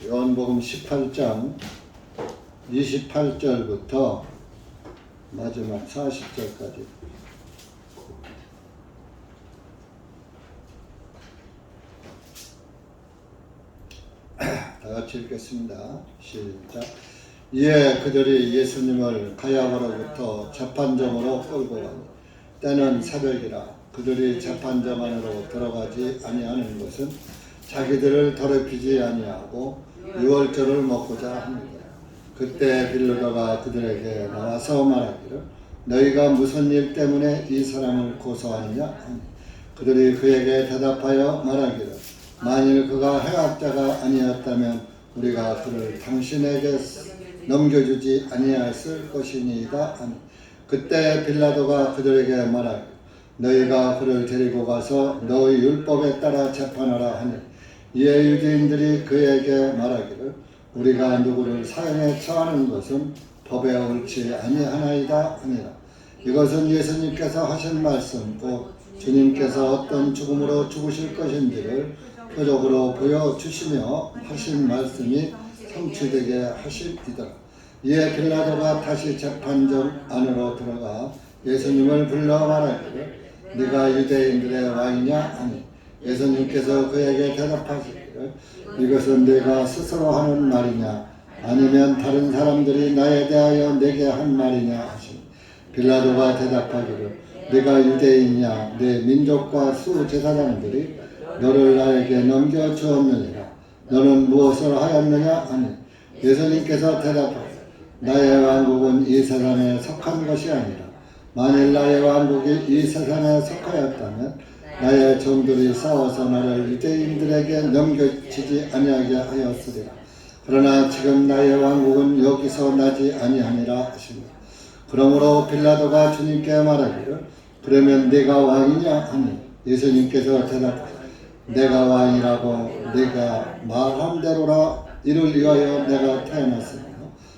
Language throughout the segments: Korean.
요한복음 18장 28절부터 마지막 40절까지 다 같이 읽겠습니다. 시작. 이에 그들이 예수님을 가야바로부터 재판정으로 끌고 가니 때는 새벽이라. 그들이 재판정 안으로 들어가지 아니하는 것은 자기들을 더럽히지 아니하고 유월절을 먹고자 합니다. 그때 빌라도가 그들에게 나와서 말하기를 너희가 무슨 일 때문에 이 사람을 고소하느냐 하니 그들이 그에게 대답하여 말하기를 만일 그가 행악자가 아니었다면 우리가 그를 당신에게 넘겨주지 아니하였을 것이니이다 하니 그때 빌라도가 그들에게 말하기를 너희가 그를 데리고 가서 너희 율법에 따라 재판하라 하니 이에 유대인들이 그에게 말하기를 우리가 누구를 사형에 처하는 것은 법에 옳지 아니하나이다 하니라. 이것은 예수님께서 하신 말씀 곧 주님께서 어떤 죽음으로 죽으실 것인지를 표적으로 보여주시며 하신 말씀이 성취되게 하심이더라. 이에 빌라도가 다시 재판정 안으로 들어가 예수님을 불러 말하기를 네가 유대인들의 왕이냐 하니 예수님께서 그에게 대답하시기를 이것은 네가 스스로 하는 말이냐 아니면 다른 사람들이 나에 대하여 내게 한 말이냐 하시니 빌라도가 대답하기를 네가 유대인이냐 내 민족과 수제사장들이 너를 나에게 넘겨주었느니라. 너는 무엇을 하였느냐 하니 예수님께서 대답하시기를 나의 왕국은 이 세상에 속한 것이 아니라 만일 나의 왕국이 이 세상에 속하였다면 나의 종들이 싸워서 나를 유대인들에게 넘겨주지 아니하게 하였으리라. 그러나 지금 나의 왕국은 여기서 나지 아니하니라 하시니 그러므로 빌라도가 주님께 말하기를 그러면 네가 왕이냐 하니 예수님께서 대답하시기를 내가 왕이라고 네가 말한 대로라. 이를 위하여 내가 태어났으며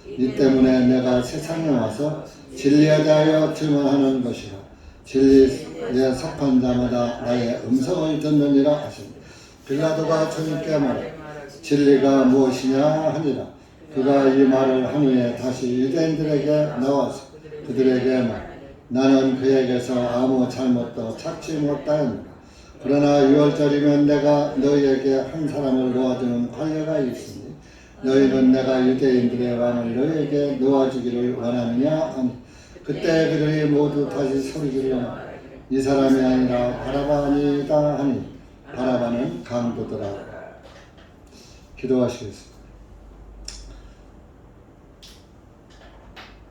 이 때문에 내가 세상에 와서 진리에 대하여 증언하는 것이라. 진리에 속한 자마다 나의 음성을 듣느니라 하시니 빌라도가 주님께 말하기를 진리가 무엇이냐 하니라. 그가 이 말을 한 후에 다시 유대인들에게 나와서 그들에게 말 나는 그에게서 아무 잘못도 찾지 못하였노라. 그러나 유월절이면 내가 너희에게 한 사람을 놓아주는 관례가 있으니 너희는 내가 유대인들의 왕을 너희에게 놓아주기를 원하느냐 하니 그때 그들이 모두 다시 소리질러 이 사람이 아니라 바라바니이다 하니 바라바는 강도더라. 기도하시겠습니다.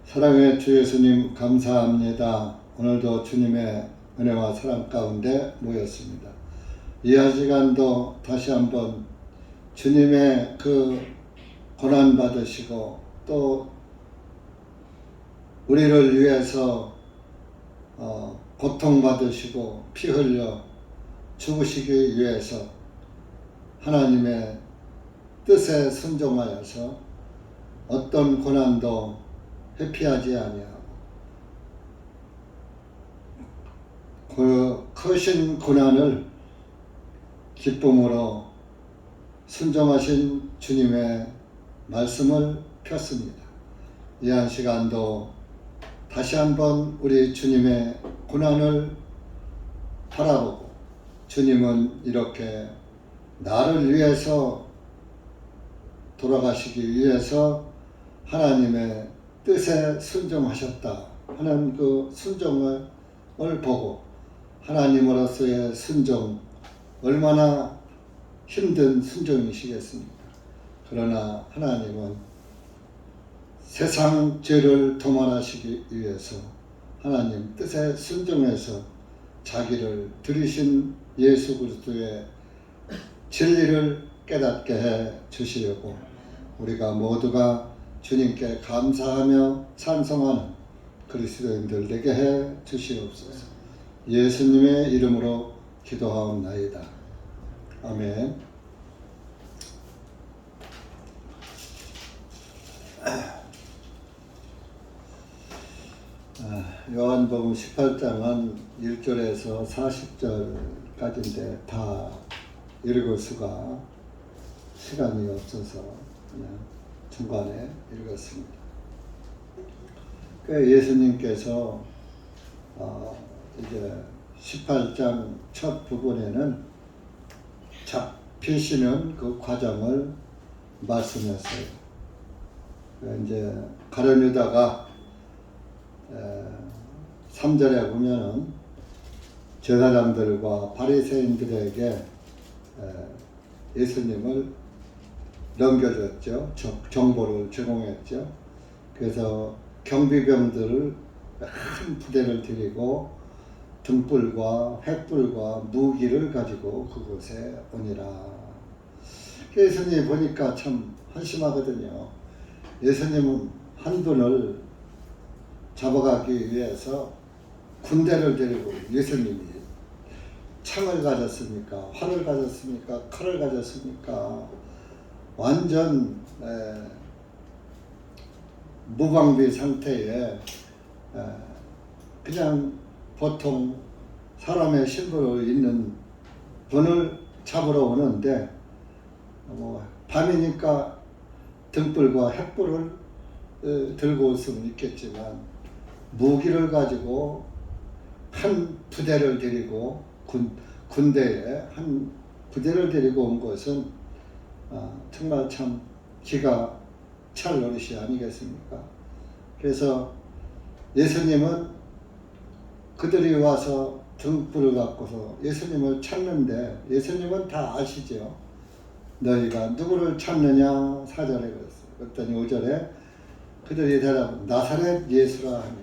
사랑의 주 예수님 감사합니다. 오늘도 주님의 은혜와 사랑 가운데 모였습니다. 이 한 시간도 다시 한번 주님의 그 고난 받으시고 또 우리를 위해서 고통 받으시고 피 흘려 죽으시기 위해서 하나님의 뜻에 순종하여서 어떤 고난도 회피하지 아니하고 그 크신 고난을 기쁨으로 순종하신 주님의 말씀을 폈습니다. 이 한 시간도 다시 한번 우리 주님의 고난을 바라보고 주님은 이렇게 나를 위해서 돌아가시기 위해서 하나님의 뜻에 순종하셨다 하는 그 순종을 보고 하나님으로서의 순종 얼마나 힘든 순종이시겠습니까? 그러나 하나님은 세상 죄를 도말하시기 위해서 하나님 뜻에 순종해서 자기를 들이신 예수 그리스도의 진리를 깨닫게 해 주시려고 우리가 모두가 주님께 감사하며 찬송하는 그리스도인들 되게 해 주시옵소서. 예수님의 이름으로 기도하옵나이다. 아멘. 요한복음 18장은 1절에서 40절까지인데 다 읽을 수가 시간이 없어서 그냥 중간에 읽었습니다. 그 예수님께서 이제 18장 첫 부분에는 잡히시는 그 과정을 말씀했어요. 이제 가룟 유다가 3절에 보면은 제사장들과 바리새인들에게 예수님을 넘겨줬죠. 정보를 제공했죠. 그래서 경비병들을 큰 부대를 들이고 등불과 횃불과 무기를 가지고 그곳에 오니라. 예수님 보니까 참 한심하거든요. 예수님은 한 분을 잡아가기 위해서 군대를 데리고 예수님이 창을 가졌습니까? 활을 가졌습니까? 칼을 가졌습니까? 완전 무방비 상태에 그냥 보통 사람의 신분을 있는 분을 잡으러 오는데 밤이니까 등불과 횃불을 들고 올 수는 있겠지만 무기를 가지고 한 부대를 데리고 군대에 한 부대를 데리고 온 것은 정말 참 기가 찰 노릇이 아니겠습니까? 그래서 예수님은 그들이 와서 등불을 갖고서 예수님을 찾는데 예수님은 다 아시죠. 너희가 누구를 찾느냐 4절에 그랬어요. 그랬더니 5절에 그들이 대답 나사렛 예수라 하니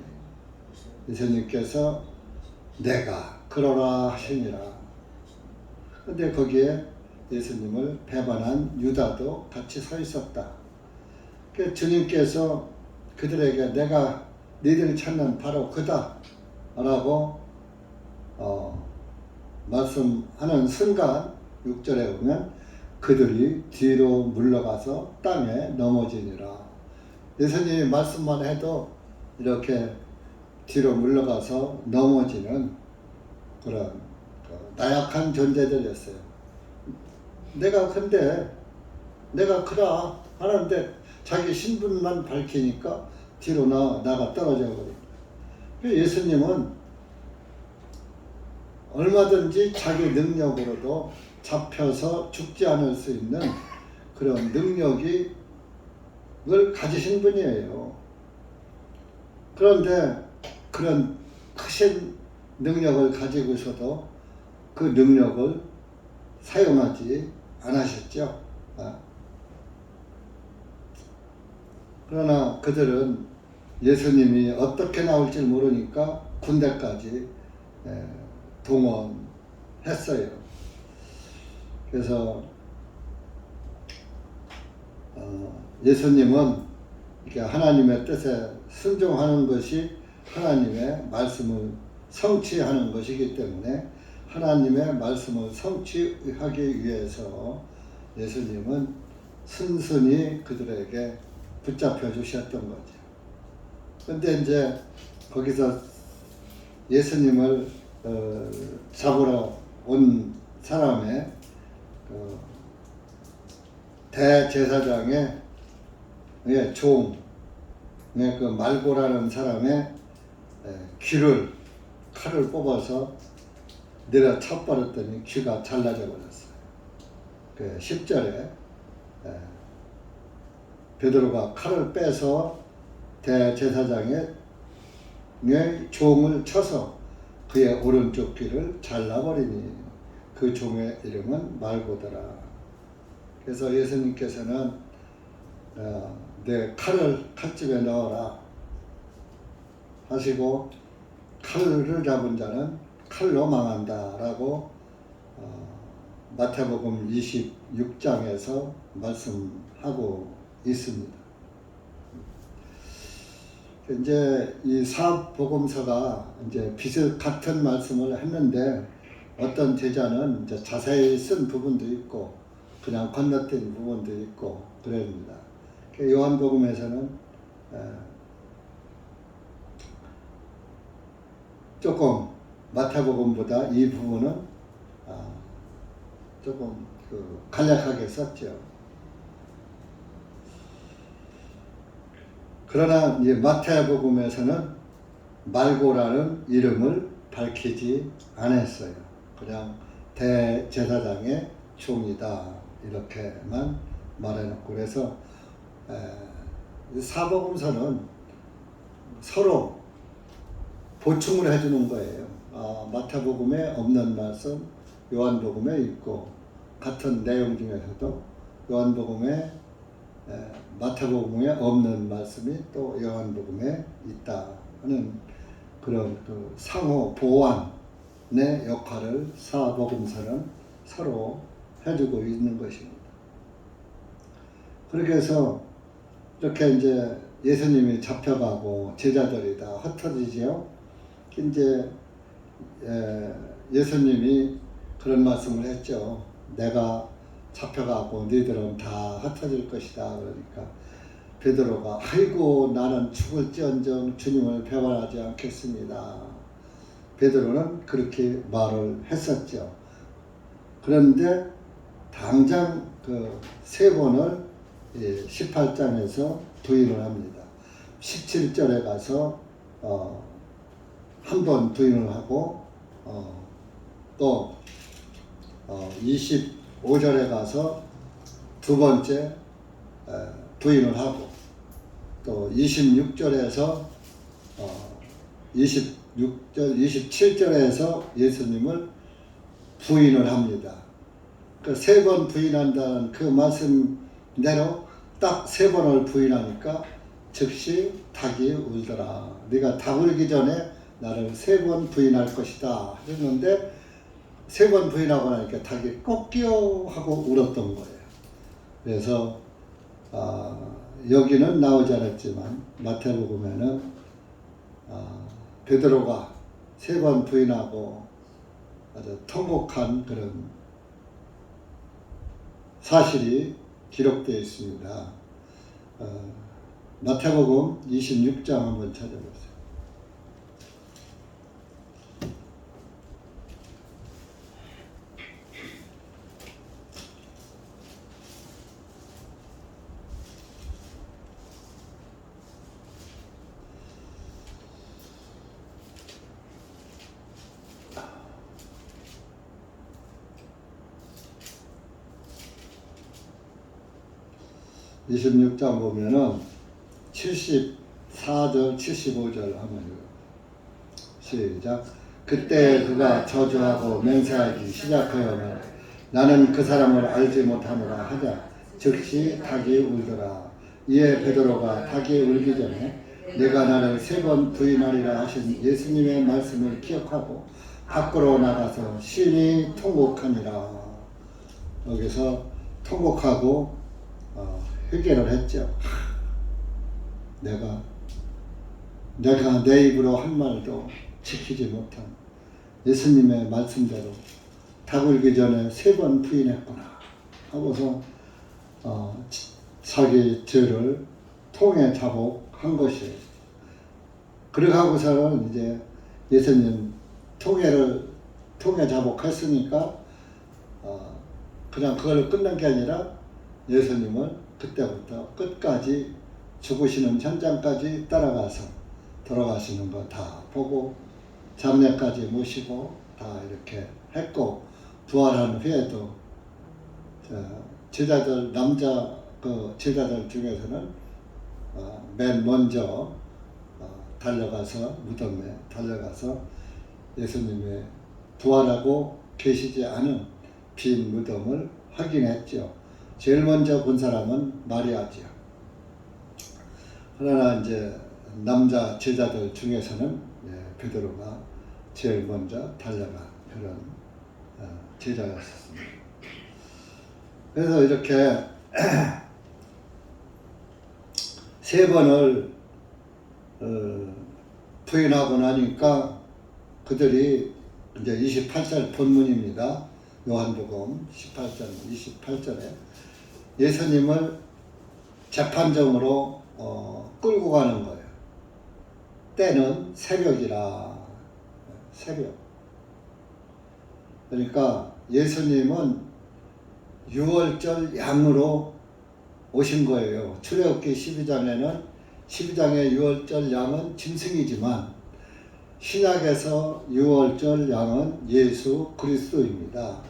예수님께서 내가 그러라 하시니라. 근데 거기에 예수님을 배반한 유다도 같이 서 있었다. 그 주님께서 그들에게 내가 너희들이 찾는 바로 그다 라고 말씀하는 순간 6절에 보면 그들이 뒤로 물러가서 땅에 넘어지니라. 예수님이 말씀만 해도 이렇게 뒤로 물러가서 넘어지는 그런 나약한 존재들이었어요. 근데 내가 그라 하는데 자기 신분만 밝히니까 뒤로 나가 떨어져 버립니다. 예수님은 얼마든지 자기 능력으로도 잡혀서 죽지 않을 수 있는 그런 능력을 가지신 분이에요. 그런데 그런 크신 능력을 가지고서도 그 능력을 사용하지 않으셨죠. 그러나 그들은 예수님이 어떻게 나올지 모르니까 군대까지 동원했어요. 그래서 예수님은 이렇게 하나님의 뜻에 순종하는 것이 하나님의 말씀을 성취하는 것이기 때문에 하나님의 말씀을 성취하기 위해서 예수님은 순순히 그들에게 붙잡혀 주셨던 거죠. 근데 이제 거기서 예수님을 잡으러 온 사람의 대제사장의 종, 그 말고라는 사람의 귀를 칼을 뽑아서 내려 쳐버렸더니 귀가 잘라져 버렸어요. 그 10절에 베드로가 칼을 빼서 대제사장의 종을 쳐서 그의 오른쪽 귀를 잘라버리니 그 종의 이름은 말고더라. 그래서 예수님께서는 내 칼을 칼집에 넣어라 하시고 칼을 잡은 자는 칼로 망한다 라고 마태복음 26장에서 말씀하고 있습니다. 이제 이 사복음서가 이제 같은 말씀을 했는데 어떤 제자는 이제 자세히 쓴 부분도 있고 그냥 건너뛴 부분도 있고 그럽니다. 요한복음에서는 조금 마태복음보다 이 부분은 조금 간략하게 썼죠. 그러나 이제 마태복음에서는 말고라는 이름을 밝히지 않았어요. 그냥 대제사장의 종이다 이렇게만 말해놓고, 그래서 사복음서는 서로 보충을 해주는 거예요. 마태복음에 없는 말씀 요한복음에 있고, 같은 내용 중에서도 요한복음에 마태복음에 없는 말씀이 또 요한복음에 있다 하는 그런 그 상호 보완의 역할을 사복음서는 서로 해주고 있는 것입니다. 그렇게 해서 이렇게 이제 예수님이 잡혀가고 제자들이 다 흩어지지요. 이제 예수님이 그런 말씀을 했죠. 내가 잡혀가고 너희들은 다 흩어질 것이다. 그러니까 베드로가 아이고 나는 죽을지언정 주님을 배반하지 않겠습니다. 베드로는 그렇게 말을 했었죠. 그런데 당장 그 세 번을 18장에서 부인을 합니다. 17절에 가서 한 번 부인을 하고 또 25절에 가서 두 번째 부인을 하고, 또 26절에서 27절에서 예수님을 부인을 합니다. 그 세 번 부인한다는 그 말씀대로 딱 세 번을 부인하니까 즉시 닭이 울더라. 네가 닭 울기 전에 나를 세 번 부인할 것이다 했는데, 세 번 부인하고 나니까 닭이 꺾여 하고 울었던 거예요. 그래서 여기는 나오지 않았지만 마태복음에는 베드로가 세 번 부인하고 아주 통곡한 그런 사실이 기록되어 있습니다. 마태복음 26장 한번 찾아보세요. (26장) 보면은 74절 75절 한번 읽어요. 시작. 그때 그가 저주하고 맹세하기 시작하여는 나는 그 사람을 알지 못하노라 하자 즉시 닭이 울더라. 이에 베드로가 닭이 울기 전에 내가 나를 세 번 부인하리라 하신 예수님의 말씀을 기억하고 밖으로 나가서 심히 통곡하니라. 여기서 통곡하고 회개를 했죠. 내가 내 입으로 한 말도 지키지 못한 예수님의 말씀대로 닭 울기 전에 세 번 부인했구나 하고서 자기 죄를 통에 자복한 것이에요. 그렇게 하고서는 이제 예수님 통에 자복했으니까 그냥 그걸 끝난 게 아니라 예수님을 그때부터 끝까지 죽으시는 현장까지 따라가서 돌아가시는 거 다 보고 잡내까지 모시고 다 이렇게 했고, 부활한 후에도 제자들 남자 그 제자들 중에서는 맨 먼저 달려가서 무덤에 달려가서 예수님의 부활하고 계시지 않은 빈 무덤을 확인했죠. 제일 먼저 본 사람은 마리아죠. 그러나 이제 남자 제자들 중에서는 베드로가 제일 먼저 달려간 그런 제자였습니다. 그래서 이렇게 세 번을 부인하고 나니까 그들이 이제 28절 본문입니다. 요한복음 18장 28절에 예수님을 재판정으로 끌고 가는 거예요. 때는 새벽이라. 새벽. 그러니까 예수님은 6월절 양으로 오신 거예요. 출애굽기 12장에는 12장의 유월절 양은 짐승이지만 신약에서 유월절 양은 예수 그리스도입니다.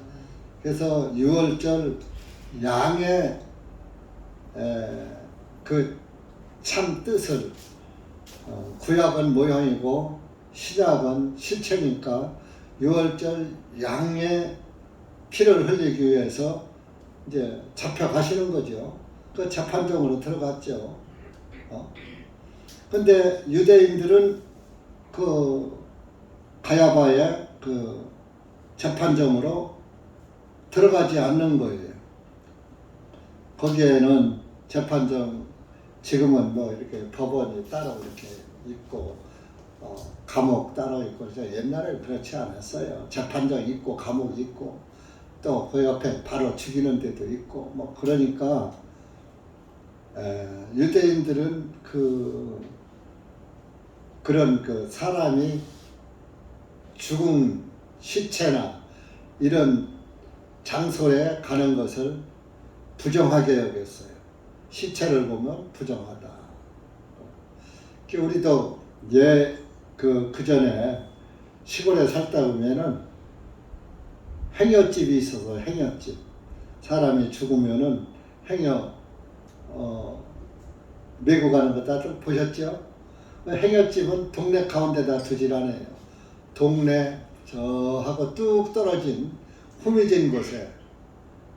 그래서 유월절 양의 그 참 뜻을 구약은 모형이고 신약은 실체니까 유월절 양의 피를 흘리기 위해서 이제 잡혀가시는 거죠. 그 재판정으로 들어갔죠. 근데 유대인들은 그 가야바의 그 재판정으로 들어가지 않는 거예요. 거기에는 재판정, 지금은 뭐 이렇게 법원이 따로 이렇게 있고 감옥 따로 있고, 옛날에 그렇지 않았어요. 재판정 있고 감옥 있고 또 그 옆에 바로 죽이는 데도 있고 뭐 그러니까 유대인들은 그런 그 사람이 죽은 시체나 이런 장소에 가는 것을 부정하게 여겼어요. 시체를 보면 부정하다. 우리도 그 전에 시골에 살다 보면은 행여집이 있어서, 행여집. 사람이 죽으면은 행여 메고 가는 거 다들 보셨죠? 행여집은 동네 가운데다 두질 않아요. 동네 저하고 뚝 떨어진 후미진 곳에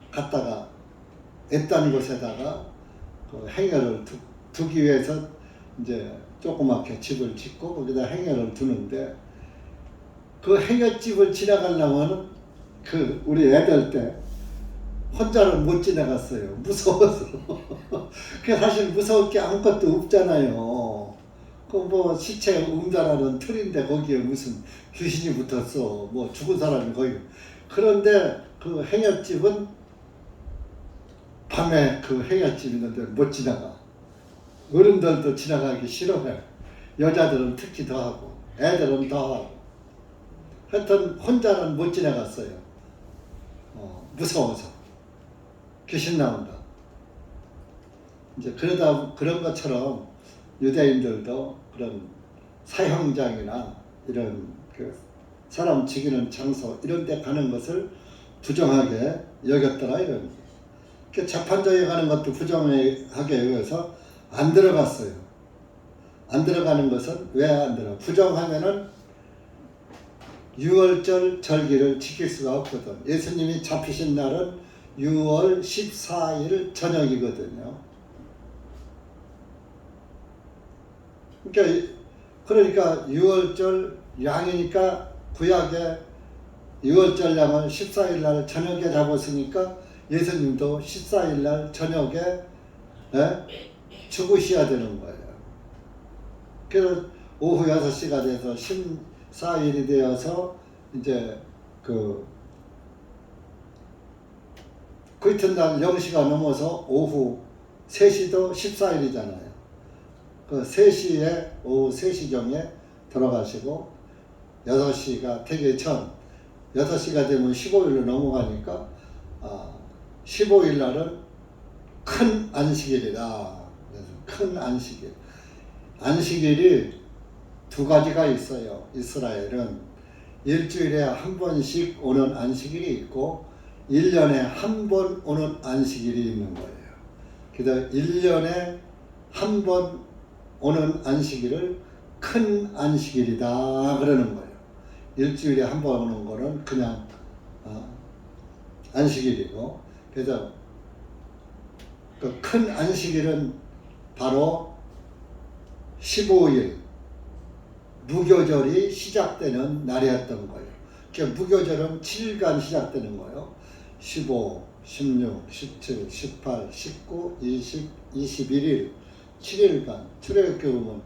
갔다가 애딴 곳에다가 그 행여를 두기 위해서 이제 조그맣게 집을 짓고 거기다 행여를 두는데, 그 행여집을 지나가려면 우리 애들 때 혼자는 못 지나갔어요. 무서워서. 그 사실 무서울 게 아무것도 없잖아요. 그 뭐 시체 응달하는 틀인데 거기에 무슨 귀신이 붙었어. 뭐 죽은 사람이 거기. 그런데 그 행여집은 밤에 그 행여집 있는데 못 지나가. 어른들도 지나가기 싫어해. 여자들은 특히 더 하고 애들은 더 하고. 하여튼 혼자는 못 지나갔어요. 무서워서. 귀신 나온다. 이제 그런 것처럼 유대인들도 그런 사형장이나 이런 그 사람 죽이는 장소 이런 데 가는 것을 부정하게 여겼더라 이런. 재판정에 가는 것도 부정하게 여겨서 안 들어갔어요. 안 들어가는 것은 왜 안 들어가? 부정하면은 유월절 절기를 지킬 수가 없거든. 예수님이 잡히신 날은 6월 14일 저녁이거든요. 그러니까 6월절 양이니까 구약에 6월절 양을 14일 날 저녁에 잡았으니까 예수님도 14일 날 저녁에 죽으셔야 되는 거예요. 그래서 오후 6시가 돼서 14일이 되어서 이제 그 이튿날 0시가 넘어서 오후 3시도 14일이잖아요. 그 3시에, 오후 3시경에 돌아가시고 6시가 되기 전 6시가 되면 15일로 넘어가니까 15일 날은 큰 안식일이다. 그래서 큰 안식일. 안식일이 두 가지가 있어요. 이스라엘은 일주일에 한 번씩 오는 안식일이 있고 1년에 한 번 오는 안식일이 있는 거예요. 그래서 1년에 한 번 오는 안식일을 큰 안식일이다 그러는 거예요. 일주일에 한 번 오는 거는 그냥 안식일이고, 그래서 그 큰 안식일은 바로 15일 무교절이 시작되는 날이었던 거예요. 그러니까 무교절은 7일간 시작되는 거예요. 15, 16, 17, 18, 19, 20, 21일 7일간 출애굽기 보면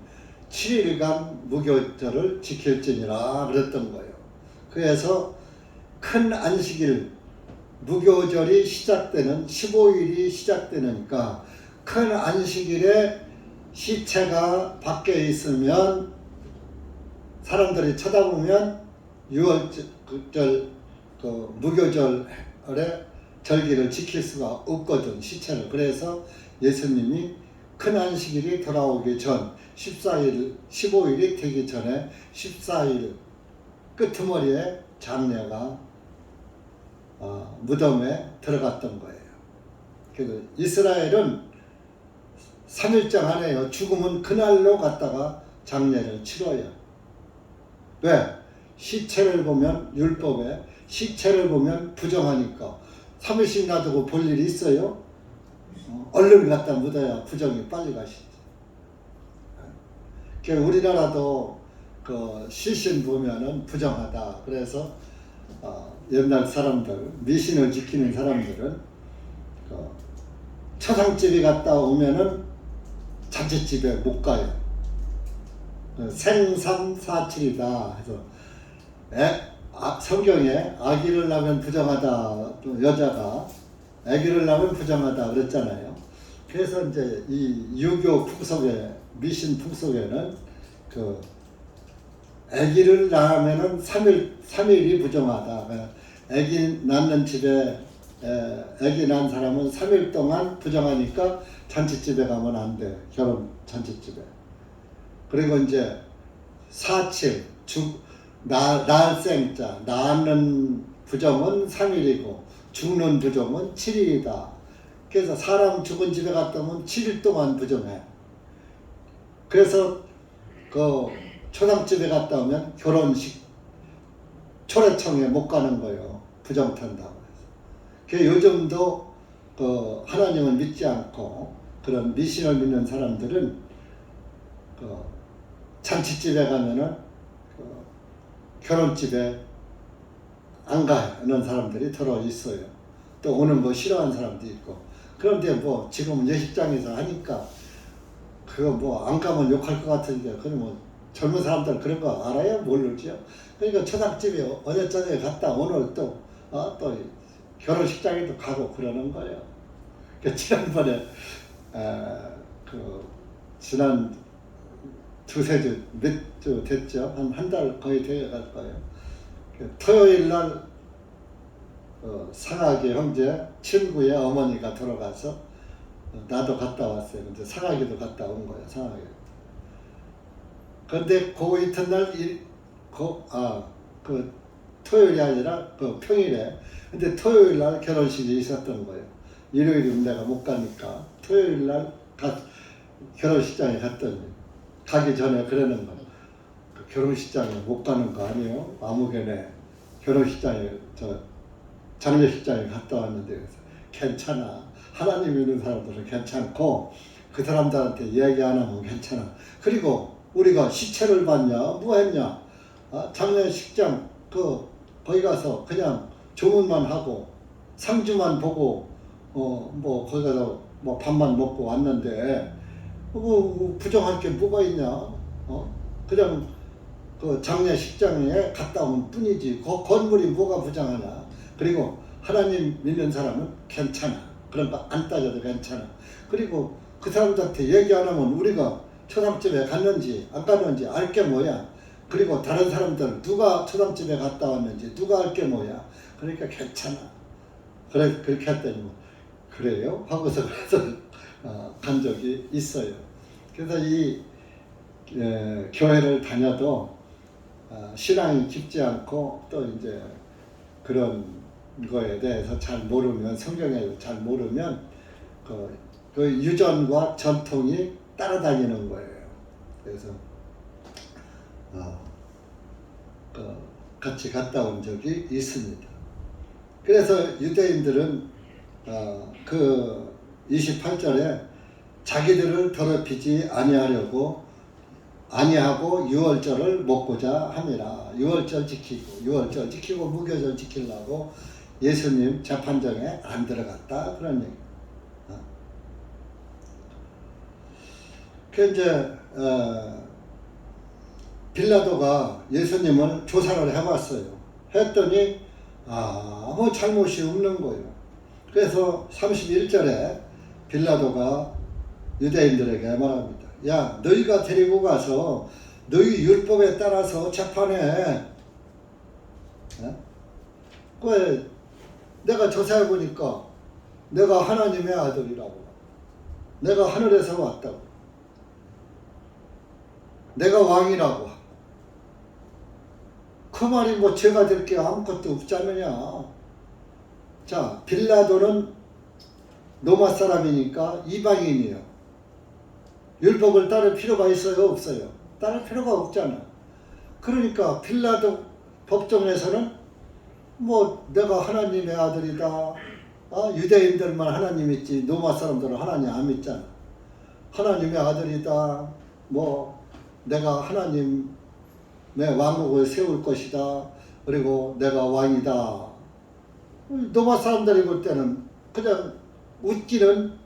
7일간 무교절을 지킬지니라 그랬던 거예요. 그래서 큰 안식일 무교절이 시작되는 15일이 시작되니까 큰 안식일에 시체가 밖에 있으면 사람들이 쳐다보면 6월절 그 무교절에 절기를 지킬 수가 없거든, 시체를. 그래서 예수님이 큰 안식일이 돌아오기 전 14일, 15일이 되기 전에 14일 끄트머리에 장례가 무덤에 들어갔던 거예요. 그래서 이스라엘은 3일장 안에요. 죽으면 그날로 갔다가 장례를 치러요. 왜? 시체를 보면 율법에 시체를 보면 부정하니까 3일씩 놔두고 볼 일이 있어요? 얼른 갖다 묻어야 부정이 빨리 가시지. 우리나라도 그 시신 보면은 부정하다. 그래서 옛날 사람들, 미신을 지키는 사람들은 초상집에 갔다 오면은 잔치집에 못 가요. 생삼사칠이다 해서 성경에 아기를 낳으면 부정하다, 또 여자가 아기를 낳으면 부정하다 그랬잖아요. 그래서 이제 이 유교 풍속에, 미신 풍속에는 그 아기를 낳으면은 3일이 부정하다. 아기 낳는 집에 아기 낳은 사람은 3일 동안 부정하니까 잔치집에 가면 안 돼. 결혼 잔치집에. 그리고 이제 사칠, 날생자, 낳는 부정은 3일이고 죽는 부정은 7일이다. 그래서 사람 죽은 집에 갔다 오면 7일 동안 부정해. 그래서 그 초상집에 갔다 오면 결혼식 초례청에 못 가는 거예요. 부정 탄다고 해서. 그 요즘도 그 하나님을 믿지 않고 그런 미신을 믿는 사람들은 그 잔치집에 가면은 그 결혼집에 안 가는 사람들이 더러 있어요. 또 오는 거 싫어하는 사람도 있고. 그런데 뭐 지금은 예식장에서 하니까 그거 뭐 안 가면 욕할 것 같으니까 그럼 뭐 젊은 사람들 그런 거 알아요? 모르죠. 그러니까 초상집에 어제 저녁에 갔다 오늘 또 결혼식장에도 가고 그러는 거예요. 그 지난번에 지난 두세 주, 몇 주 됐죠? 한 달 거의 되어갈 거예요. 토요일 날 상하기 형제 친구의 어머니가 돌아가서 나도 갔다 왔어요. 근데 상하기도 갔다 온 거예요. 상하기. 근데 그 이튿날 그 토요일이 아니라 그 평일에. 근데 토요일 날 결혼식이 있었던 거예요. 일요일은 내가 못 가니까 토요일 날 결혼식장에 갔더니 가기 전에 그러는 거예요. 그 결혼식장에 못 가는 거 아니에요? 아무개네 결혼식장에 장례식장에 갔다 왔는데 그래서 괜찮아. 하나님 믿는 사람들은 괜찮고 그 사람들한테 얘기 안 하면 괜찮아. 그리고 우리가 시체를 봤냐 뭐 했냐 장례식장 거기 가서 그냥 조문만 하고 상주만 보고 뭐 거기 가서 뭐 밥만 먹고 왔는데 부정할 게 뭐가 있냐. 그냥 그 장례식장에 갔다 온 뿐이지. 그 건물이 뭐가 부정하냐. 그리고 하나님 믿는 사람은 괜찮아. 그런 거 안 따져도 괜찮아. 그리고 그 사람들한테 얘기 안 하면 우리가 초상집에 갔는지 안 갔는지 알 게 뭐야. 그리고 다른 사람들 누가 초상집에 갔다 왔는지 누가 알 게 뭐야. 그러니까 괜찮아. 그렇게 했더니 뭐 그래요? 하고서 그래서 간 적이 있어요. 그래서 이 교회를 다녀도 신앙이 깊지 않고 또 이제 그런 거에 대해서 잘 모르면 성경에 잘 모르면 그 유전과 전통이 따라다니는 거예요. 그래서 같이 갔다 온 적이 있습니다. 그래서 유대인들은 그 28절에 자기들을 더럽히지 아니하고 유월절을 먹고자 함이라. 유월절 지키고 무교절 지키려고 예수님 재판정에 안 들어갔다 그런 얘기. 그 이제 빌라도가 예수님을 조사를 해봤어요. 했더니 아무 잘못이 없는 거예요. 그래서 31절에 빌라도가 유대인들에게 말합니다. 야, 너희가 데리고 가서 너희 율법에 따라서 재판해. 왜 내가 조사해보니까 내가 하나님의 아들이라고. 내가 하늘에서 왔다고. 내가 왕이라고. 그 말이 뭐 죄가 될 게 아무것도 없지 않느냐. 자, 빌라도는 로마 사람이니까 이방인이에요. 율법을 따를 필요가 있어요? 없어요? 따를 필요가 없잖아. 그러니까 빌라도 법정에서는 뭐 내가 하나님의 아들이다. 유대인들만 하나님 믿지 로마 사람들은 하나님 안 믿잖아. 하나님의 아들이다. 뭐 내가 하나님의 왕국을 세울 것이다. 그리고 내가 왕이다. 로마 사람들이 볼 때는 그냥 웃기는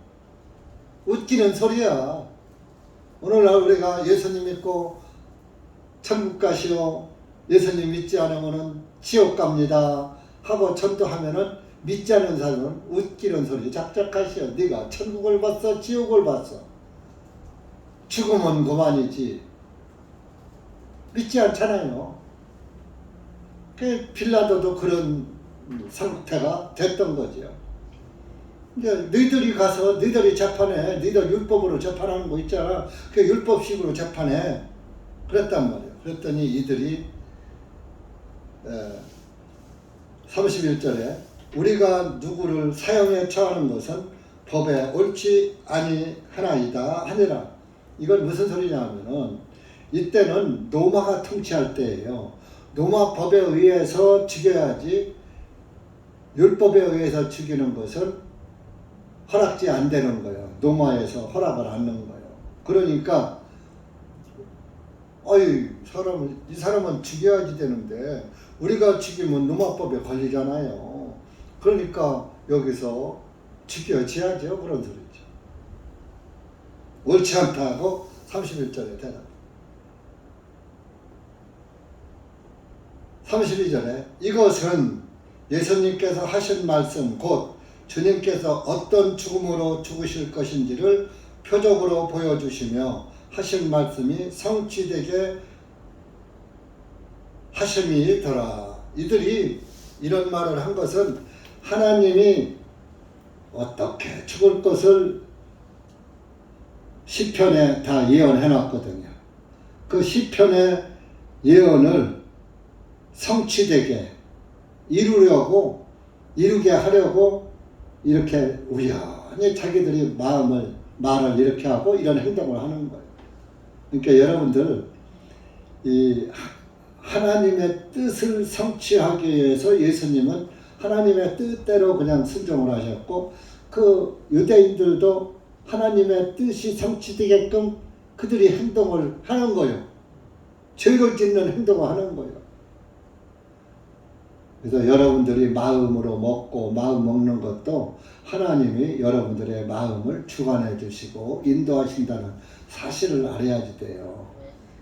소리야. 오늘날 우리가 예수님 믿고 천국 가시오, 예수님 믿지 않으면은 지옥 갑니다 하고 전도하면은 믿지 않는 사람은 웃기는 소리. 작작하시오. 네가 천국을 봤어, 지옥을 봤어. 죽으면 그만이지. 믿지 않잖아요. 그 빌라도도 그런 상태가 됐던 거죠. 이제 너희들이 가서 너희들이 재판해. 너희들 율법으로 재판하는 거 있잖아. 그 율법식으로 재판해. 그랬단 말이에요. 그랬더니 이들이 31절에 우리가 누구를 사형에 처하는 것은 법에 옳지 아니하나이다 하니라. 이건 무슨 소리냐 하면은 이때는 로마가 통치할 때예요. 로마 법에 의해서 죽여야지 율법에 의해서 죽이는 것은 허락지 안 되는 거예요. 로마에서 허락을 안 하는 거예요. 그러니까 이 사람은 죽여야지 되는데 우리가 죽이면 로마법에 걸리잖아요. 그러니까 여기서 죽여줘야죠. 그런 소리죠. 옳지 않다고 31절에 대답. 32절에 이것은 예수님께서 하신 말씀 곧 주님께서 어떤 죽음으로 죽으실 것인지를 표적으로 보여주시며 하신 말씀이 성취되게 하심이더라. 이들이 이런 말을 한 것은 하나님이 어떻게 죽을 것을 시편에 다 예언해 놨거든요. 그 시편의 예언을 성취되게 이루게 하려고 이렇게 우연히 자기들이 말을 이렇게 하고 이런 행동을 하는 거예요. 그러니까 여러분들 이 하나님의 뜻을 성취하기 위해서 예수님은 하나님의 뜻대로 그냥 순종을 하셨고 그 유대인들도 하나님의 뜻이 성취되게끔 그들이 행동을 하는 거예요. 죄를 짓는 행동을 하는 거예요. 그래서 여러분들이 마음으로 먹고 마음 먹는 것도 하나님이 여러분들의 마음을 주관해 주시고 인도하신다는 사실을 알아야지 돼요.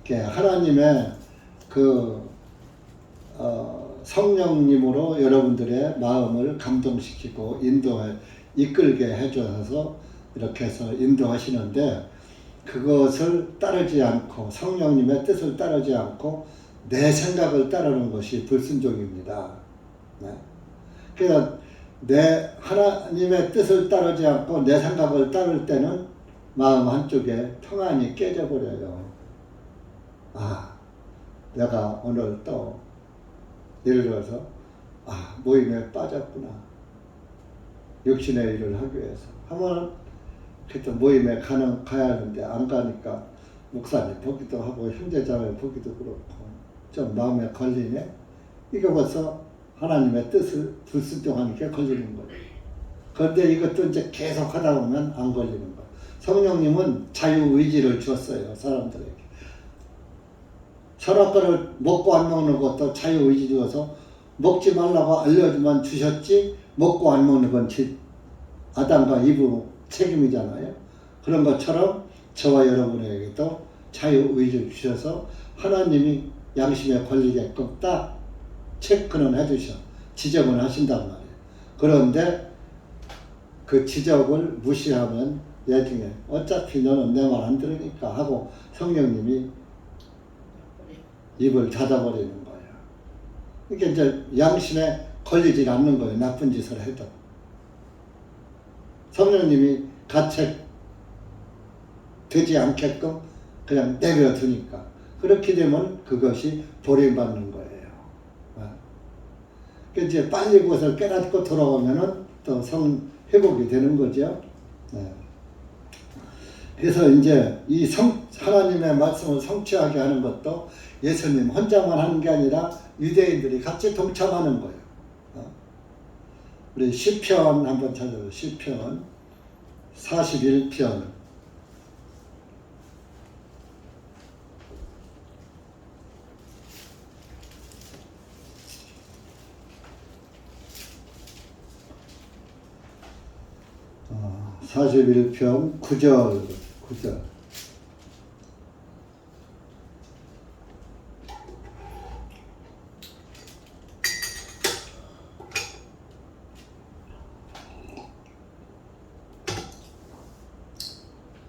하나님의 성령님으로 여러분들의 마음을 감동시키고 이끌게 해줘서 이렇게 해서 인도하시는데 그것을 따르지 않고 성령님의 뜻을 따르지 않고 내 생각을 따르는 것이 불순종입니다. 네. 그래서 하나님의 뜻을 따르지 않고 내 생각을 따를 때는 마음 한쪽에 평안이 깨져버려요. 내가 오늘 또 예를 들어서 모임에 빠졌구나. 육신의 일을 하기 위해서 하면 그때 모임에 가야 하는데 안 가니까 목사님 보기도 하고 형제자매 보기도 그렇고 좀 마음에 걸리네. 이거 벌써 하나님의 뜻을 불순종하는 게 걸리는 거예요. 그런데 이것도 이제 계속 하다 보면 안 걸리는 거예요. 성령님은 자유의지를 줬어요. 사람들에게. 선악과를 먹고 안 먹는 것도 자유의지 주어서 먹지 말라고 알려주만 주셨지 먹고 안 먹는 건 아담과 이브 책임이잖아요. 그런 것처럼 저와 여러분에게도 자유의지를 주셔서 하나님이 양심에 걸리게끔 딱 체크는 해주셔. 지적은 하신단 말이에요. 그런데 그 지적을 무시하면 나중에 어차피 너는 내 말 안 들으니까 하고 성령님이 입을 닫아버리는 거예요. 이게 이제 양심에 걸리질 않는 거예요. 나쁜 짓을 해도. 성령님이 되지 않게끔 그냥 내려두니까 그렇게 되면 그것이 버림받는 거예요. 이제 빨리 그것을 깨닫고 돌아오면은 또 성 회복이 되는 거죠. 네. 그래서 이제 이 하나님의 말씀을 성취하게 하는 것도 예수님 혼자만 하는 게 아니라 유대인들이 같이 동참하는 거예요. 우리 시편 한번 찾아보세요. 시편 41편 41편 9절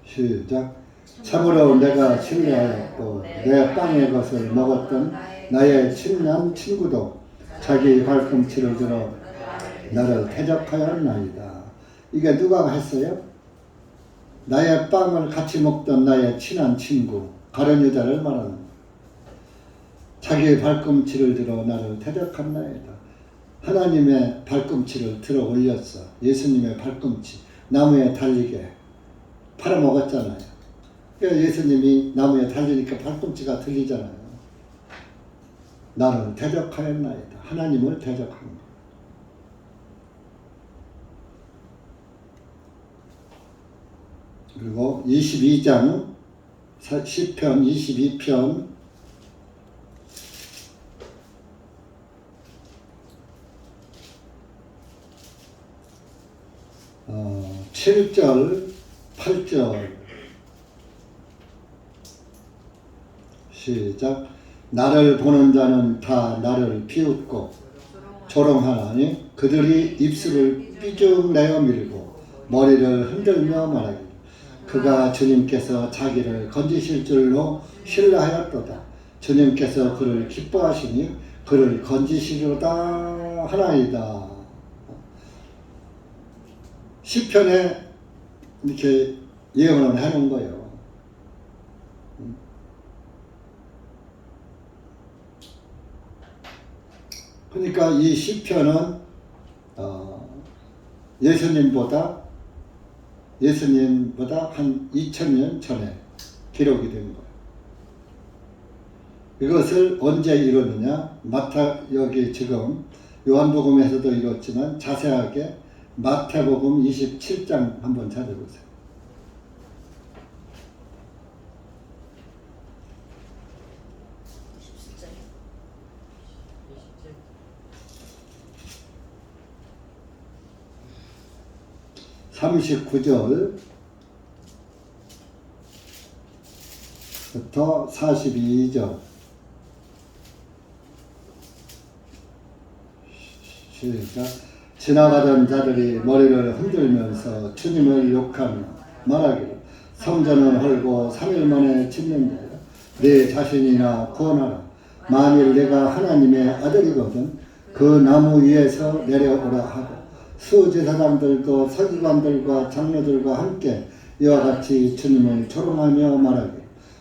시작. 참으로 내가 신뢰하였고 내 빵의 것을 먹었던 나의 친한 친구도 자기 발꿈치를 들어 나를 대적하였나이다. 이게 누가 했어요? 나의 빵을 같이 먹던 나의 친한 친구, 가룟 유다를 말하는 거예요. 자기 발꿈치를 들어 나를 대적하나이다. 하나님의 발꿈치를 들어 올렸어. 예수님의 발꿈치, 나무에 달리게 팔아먹었잖아요. 그러니까 예수님이 나무에 달리니까 발꿈치가 들리잖아요. 나를 대적하였나이다. 하나님을 대적한 거예요. 그리고 22장 시편 22편 7절 8절 시작. 나를 보는 자는 다 나를 비웃고 조롱하나니 그들이 입술을 삐죽 내어 밀고 머리를 흔들며 말하기 그가 주님께서 자기를 건지실 줄로 신뢰하였도다. 주님께서 그를 기뻐하시니 그를 건지시려다 하나이다. 시편에 이렇게 예언을 해놓은 거예요. 그러니까 이 시편은 예수님보다 한 2000년 전에 기록이 된 거예요. 이것을 언제 이루느냐? 여기 지금 요한복음에서도 이뤘지만 자세하게 마태복음 27장 한번 찾아보세요. (39절부터) 42절 시작. 지나가던 자들이 머리를 흔들면서 주님을 욕하며 말하기를 성전을 헐고 3일 만에 짓는다. 내 자신이나 구원하라. 만일 내가 하나님의 아들이거든 그 나무 위에서 내려오라 하고 수제사장들도 서기관들과 장로들과 함께 이와 같이 주님을 조롱하며 말하기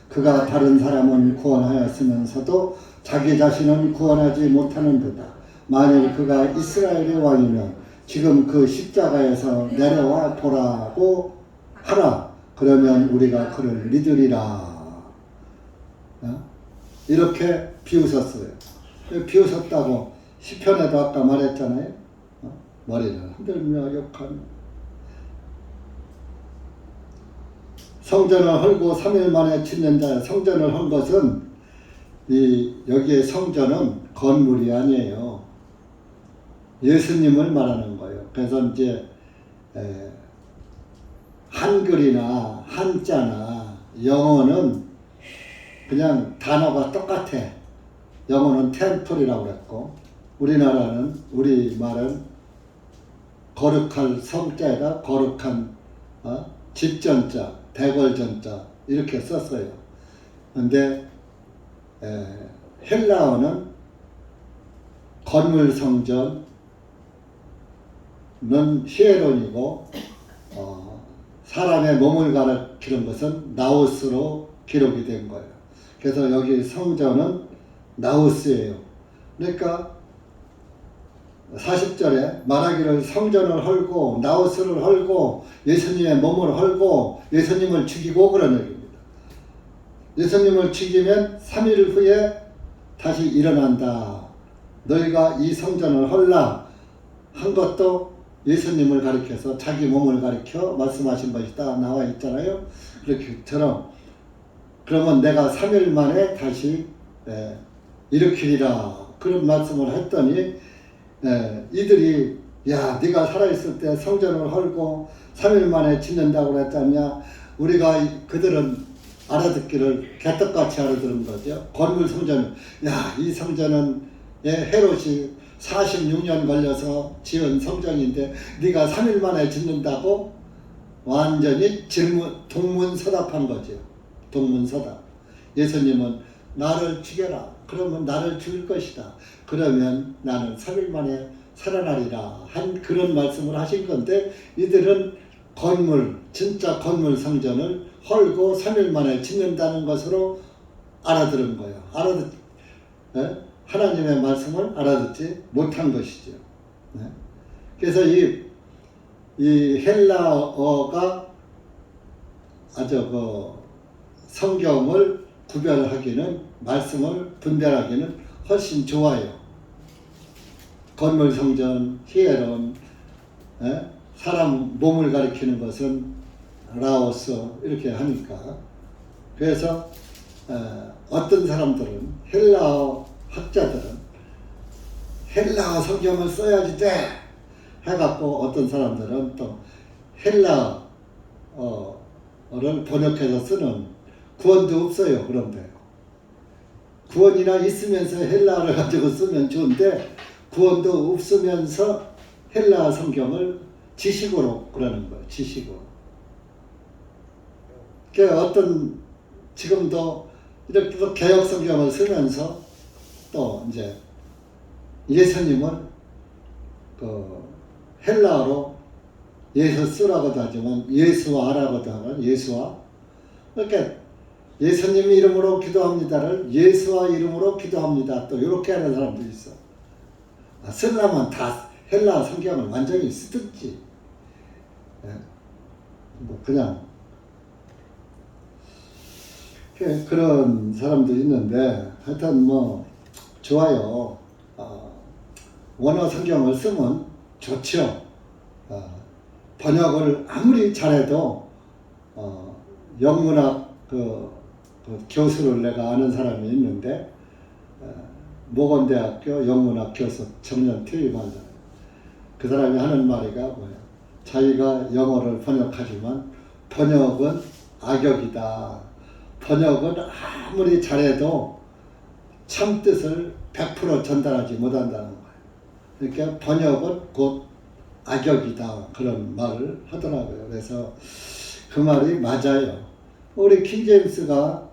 그가 다른 사람은 구원하였으면서도 자기 자신은 구원하지 못하는 듯다. 만일 그가 이스라엘의 왕이면 지금 그 십자가에서 내려와 보라고 하라. 그러면 우리가 그를 믿으리라. 이렇게 비웃었어요. 비웃었다고 시편에도 아까 말했잖아요. 머리를 흔들며 욕하며 성전을 헐고 3일 만에 짓는 자. 성전을 헐 것은 여기에 성전은 건물이 아니에요. 예수님을 말하는 거예요. 그래서 이제 한글이나 한자나 영어는 그냥 단어가 똑같아. 영어는 템플이라고 그랬고 우리 말은 거룩할 성자에다 거룩한 집전자, 대궐전자 이렇게 썼어요. 근데 헬라어는 건물 성전은 히에론이고 사람의 몸을 가리키는 것은 나우스로 기록이 된 거예요. 그래서 여기 성전은 나우스예요. 그러니까 40절에 말하기를 성전을 헐고 나우스를 헐고 예수님의 몸을 헐고 예수님을 죽이고 그런 얘기입니다. 예수님을 죽이면 3일 후에 다시 일어난다. 너희가 이 성전을 헐라 한 것도 예수님을 가리켜서 자기 몸을 가리켜 말씀하신 것이다 나와 있잖아요. 그렇게처럼 그러면 내가 3일 만에 다시 일으키리라 그런 말씀을 했더니 이들이 야 네가 살아있을 때 성전을 헐고 3일 만에 짓는다고 그랬잖냐. 우리가 그들은 알아듣기를 개떡같이 알아들은 거죠. 건물 성전, 야 이 성전은 헤롯이 46년 걸려서 지은 성전인데 네가 3일 만에 짓는다고 완전히 동문서답한 거죠. 동문서답. 예수님은 나를 죽여라. 그러면 나를 죽일 것이다. 그러면 나는 3일 만에 살아나리라. 한 그런 말씀을 하신 건데 이들은 진짜 건물 성전을 헐고 3일 만에 짓는다는 것으로 알아들은 거예요. 하나님의 말씀을 알아듣지 못한 것이죠. 그래서 이 헬라어가 아주 성경을 구별하기는 말씀을 분별하기는 훨씬 좋아요. 건물 성전, 히에론, 사람 몸을 가리키는 것은 라오스 이렇게 하니까. 그래서 어떤 사람들은 헬라어 학자들은 헬라어 성경을 써야지 돼 해갖고 어떤 사람들은 또 헬라어를 번역해서 쓰는 구원도 없어요. 그런데 구원이나 있으면서 헬라어를 가지고 쓰면 좋은데 구원도 없으면서 헬라어 성경을 지식으로 그러는 거예요. 지식으로. 어떤 지금도 이렇게 또 개혁 성경을 쓰면서 또 이제 예수님은 헬라어로 예수 쓰라고도 하지만 예수와라고도 하는 예수와. 그러니까 예수님 이름으로 기도합니다를 예수와 이름으로 기도합니다. 또 이렇게 하는 사람도 있어. 쓰려면 다 헬라어 성경을 완전히 쓰든지. 그냥 그런 사람도 있는데 하여튼 좋아요. 원어 성경을 쓰면 좋죠. 번역을 아무리 잘해도 영문학 그 교수를 내가 아는 사람이 있는데 모건대학교 영문학 교수 청년 퇴임한 사람. 그 사람이 하는 말이가 뭐야? 자기가 영어를 번역하지만 번역은 악역이다. 번역은 아무리 잘해도 참 뜻을 100% 전달하지 못한다는 거예요. 그러니까 번역은 곧 악역이다. 그런 말을 하더라고요. 그래서 그 말이 맞아요. 우리 킹제임스가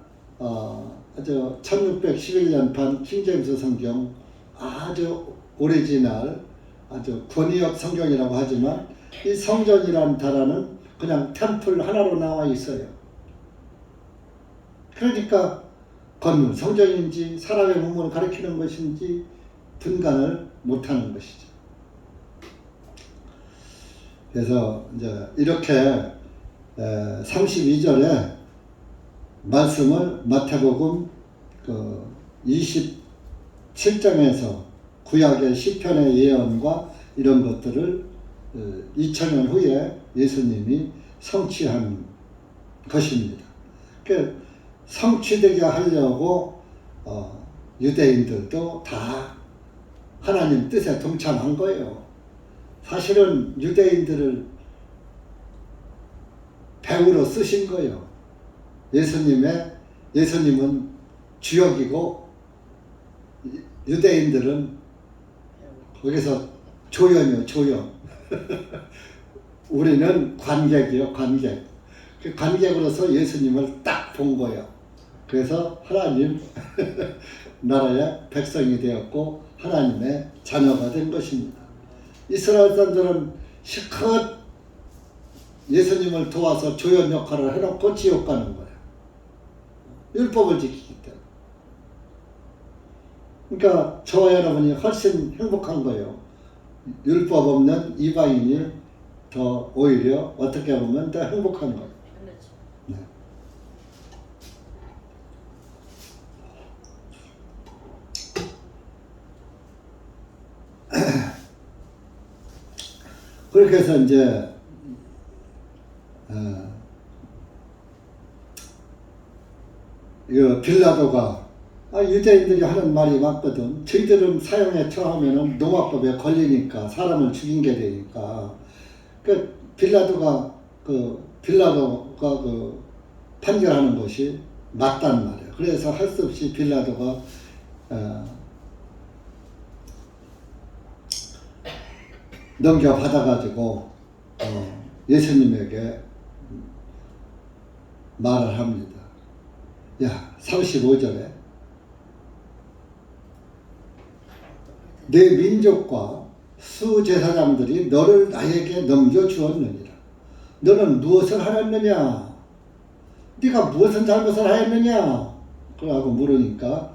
아주 1611년판 킹제임스 성경 아주 오리지널 아주 권위역 성경이라고 하지만 이 성전이라는 단어는 그냥 템플 하나로 나와 있어요. 그러니까 건물, 성전인지 사람의 몸을 가리키는 것인지 분간을 못하는 것이죠. 그래서 이제 이렇게 32절에 말씀을 마태복음 27장에서 구약의 시편의 예언과 이런 것들을 2000년 후에 예수님이 성취한 것입니다. 그러니까 성취되게 하려고 유대인들도 다 하나님 뜻에 동참한 거예요. 사실은 유대인들을 배우로 쓰신 거예요. 예수님은 주역이고 유대인들은 거기서 조연이요, 조연. 우리는 관객이요, 관객. 그 관객으로서 예수님을 딱 본 거예요. 그래서 하나님 나라의 백성이 되었고 하나님의 자녀가 된 것입니다. 이스라엘 사람들은 실컷 예수님을 도와서 조연 역할을 해놓고 지옥 가는 거예요. 율법을 지키기 때문에. 그러니까 저와 여러분이 훨씬 행복한 거예요. 율법 없는 이방인이 더 오히려 어떻게 보면 더 행복한 거예요. 네. 그렇게 해서 이제 이거 빌라도가 유대인들이 하는 말이 맞거든. 저희들은 사형에 처하면은 노마법에 걸리니까 사람을 죽인 게 되니까 그 빌라도가 판결하는 것이 맞단 말이에요. 그래서 할 수 없이 빌라도가 넘겨받아가지고 예수님에게 말을 합니다. 야, 35절에 내 민족과 수제사장들이 너를 나에게 넘겨주었느니라. 너는 무엇을 하였느냐? 네가 무엇을 잘못을 하였느냐? 그러고 물으니까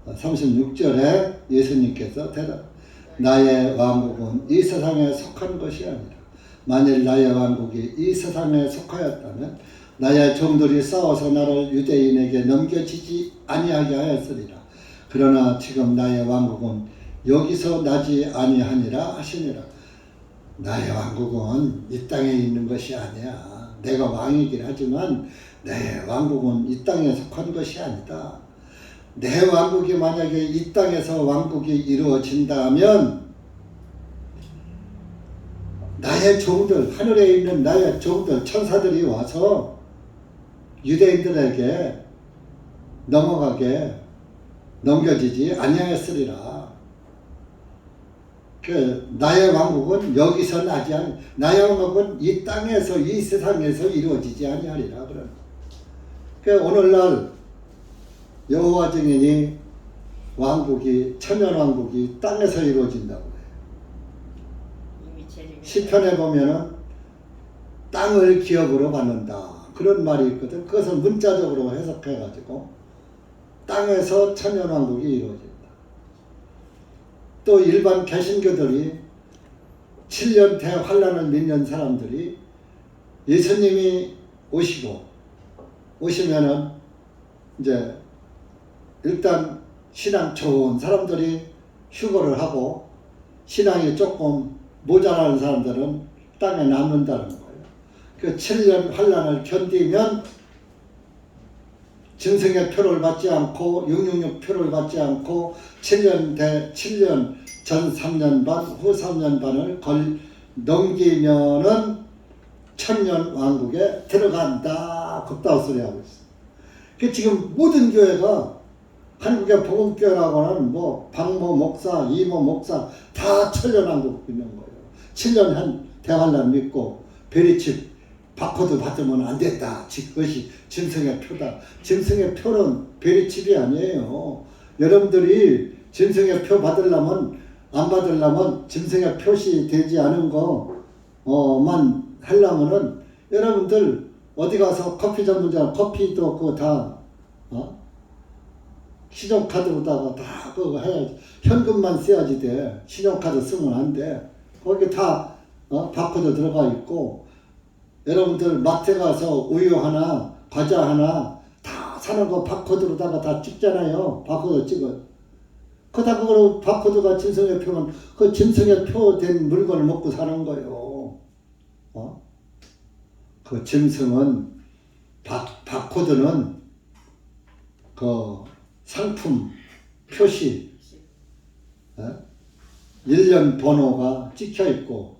36절에 예수님께서 나의 왕국은 이 세상에 속한 것이 아니라 만일 나의 왕국이 이 세상에 속하였다면 나의 종들이 싸워서 나를 유대인에게 넘겨지지 아니하게 하였으리라. 그러나 지금 나의 왕국은 여기서 나지 아니하니라 하시니라. 나의 왕국은 이 땅에 있는 것이 아니야. 내가 왕이긴 하지만 내 왕국은 이 땅에 속한 것이 아니다. 내 왕국이 만약에 이 땅에서 왕국이 이루어진다면 나의 종들, 하늘에 있는 나의 종들, 천사들이 와서 유대인들에게 넘겨지지 아니하였으리라. 나의 왕국은 여기서 나지 아니, 나의 왕국은 이 땅에서, 이 세상에서 이루어지지 아니하리라. 오늘날 여호와 증인이 왕국이, 천년왕국이 땅에서 이루어진다고 해요. 시편에 보면은 땅을 기업으로 받는다. 그런 말이 있거든. 그것을 문자적으로 해석해가지고 땅에서 천년왕국이 이루어진다. 또 일반 개신교들이 7년 대환란을 믿는 사람들이 예수님이 오시면은 이제 일단 신앙 좋은 사람들이 휴거를 하고 신앙이 조금 모자라는 사람들은 땅에 남는다는 거예요. 그 7년 환란을 견디면 증승의 표를 받지 않고 666 표를 받지 않고 7년 전 3년 반, 후 3년 반을 넘기면은 천년 왕국에 들어간다. 그따위 소리 하고 있어요. 그 지금 모든 교회가 한국의 복음교회라고 하는 박모 목사, 이모 목사 다 천년왕국 있는 거예요. 7년 한 대환란 믿고 베리칩 바코드 받으면 안 됐다. 그것이 짐승의 표다. 짐승의 표는 베리칩이 아니에요. 여러분들이 짐승의 표 받으려면 안 받으려면 짐승의 표시 되지 않은 거만 하려면은 여러분들 어디 가서 커피 전문점 커피도 그거 다 신용카드로다가 다 그거 해야지. 현금만 써야지 돼. 신용카드 쓰면 안 돼. 거기 다 바코드 들어가 있고 여러분들 마트 가서 우유 하나 과자 하나 다 사는 거 바코드로다가 다 찍잖아요. 바코드 찍어. 그다 그거로 바코드가 짐승의 표면 그 짐승의 표 된 물건을 먹고 사는 거예요. 그 짐승은 바코드는 그 상품 표시 1년 번호가 찍혀 있고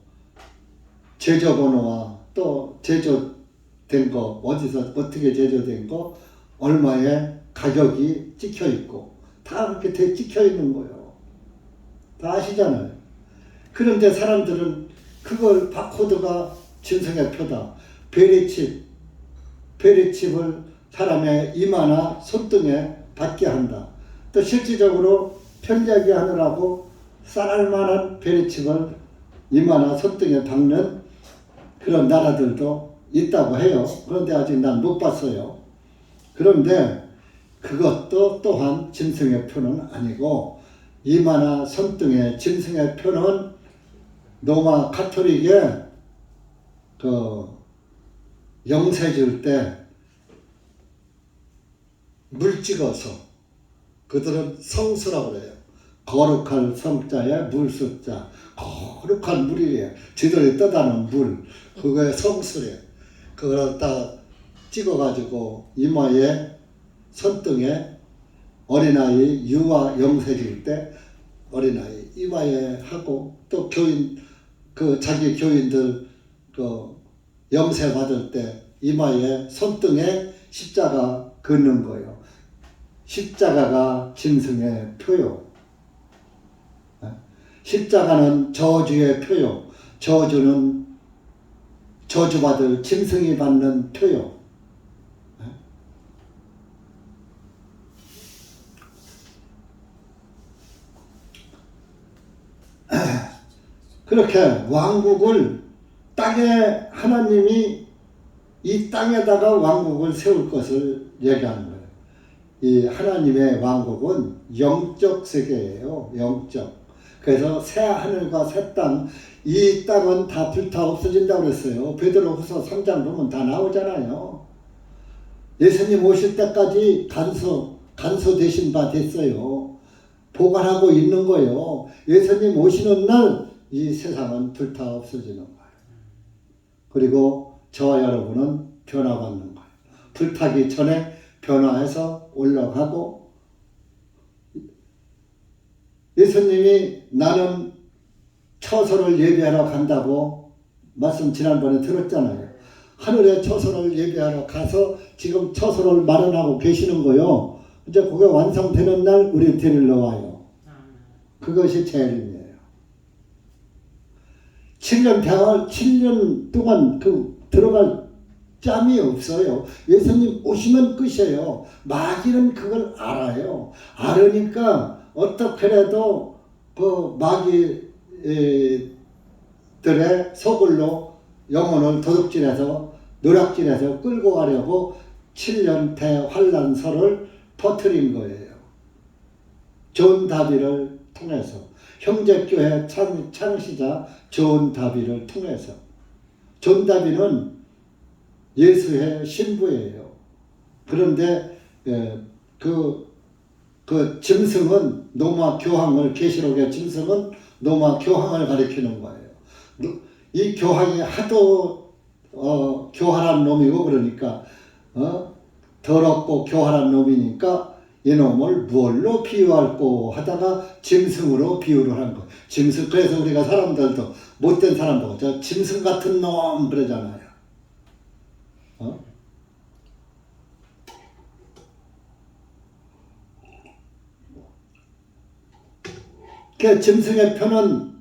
제조 번호와 또 제조된 거 어디서 어떻게 제조된 거 얼마에 가격이 찍혀 있고 다 그렇게 찍혀 있는 거예요. 다 아시잖아요. 그런데 사람들은 그걸 바코드가 짐승의 표다. 베리칩을 사람의 이마나 손등에 받게 한다. 또 실질적으로 편리하게 하느라고 쌀만한 베리칩을 이마나 손등에 박는 그런 나라들도 있다고 해요. 그런데 아직 난 못 봤어요. 그런데 그것도 또한 짐승의 표는 아니고 이마나 손등의 짐승의 표는 로마 가톨릭의 그 영세 줄 때 물 찍어서 그들은 성수라고 그래요. 거룩한 성자에 물수자. 거룩한 물이래요. 지들이 떠다는 물. 그거에 성수래요. 그걸 딱 찍어가지고 이마에 손등에 어린아이 유아 영세질 때 어린아이 이마에 하고 또 교인 그 자기 교인들 그 영세 받을 때 이마에 손등에 십자가 긋는 거예요. 십자가가 짐승의 표요. 십자가는 저주의 표요. 저주는 저주받을 짐승이 받는 표요. 그렇게 왕국을 땅에 하나님이 이 땅에다가 왕국을 세울 것을 얘기하는 거예요. 이 하나님의 왕국은 영적 세계예요. 영적. 그래서 새 하늘과 새 땅, 이 땅은 다 불타 없어진다고 그랬어요. 베드로후서 3장 보면 다 나오잖아요. 예수님 오실 때까지 간소 되신 바 됐어요. 보관하고 있는 거예요. 예수님 오시는 날 이 세상은 불타 없어지는 거예요. 그리고 저와 여러분은 변화받는 거예요. 불타기 전에 변화해서 올라가고, 예수님이 나는 처소를 예비하러 간다고 말씀 지난번에 들었잖아요. 하늘에 처소를 예비하러 가서 지금 처소를 마련하고 계시는 거요. 이제 그게 완성되는 날 우리 데리러 와요. 그것이 재림이에요. 7년 동안 들어갈 짬이 없어요. 예수님 오시면 끝이에요. 마귀는 그걸 알아요. 알으니까 어떻게라도 그 마귀들의 소굴로 영혼을 도둑질해서 노략질해서 끌고 가려고 7년 대환란설을 퍼뜨린 거예요. 존 다비를 통해서, 형제교회 창시자 존 다비를 통해서. 존 다비는 예수의 신부예요. 그런데 그 짐승은 노마 교황을, 계시록의 짐승은 노마 교황을 가리키는 거예요. 이 교황이 하도 교활한 놈이고, 그러니까 더럽고 교활한 놈이니까 이놈을 무엇로 비유할꼬 하다가 짐승으로 비유를 한 거. 짐승. 그래서 우리가 사람들도 못된 사람도 저 짐승 같은 놈 그러잖아요. 그 짐승의 표는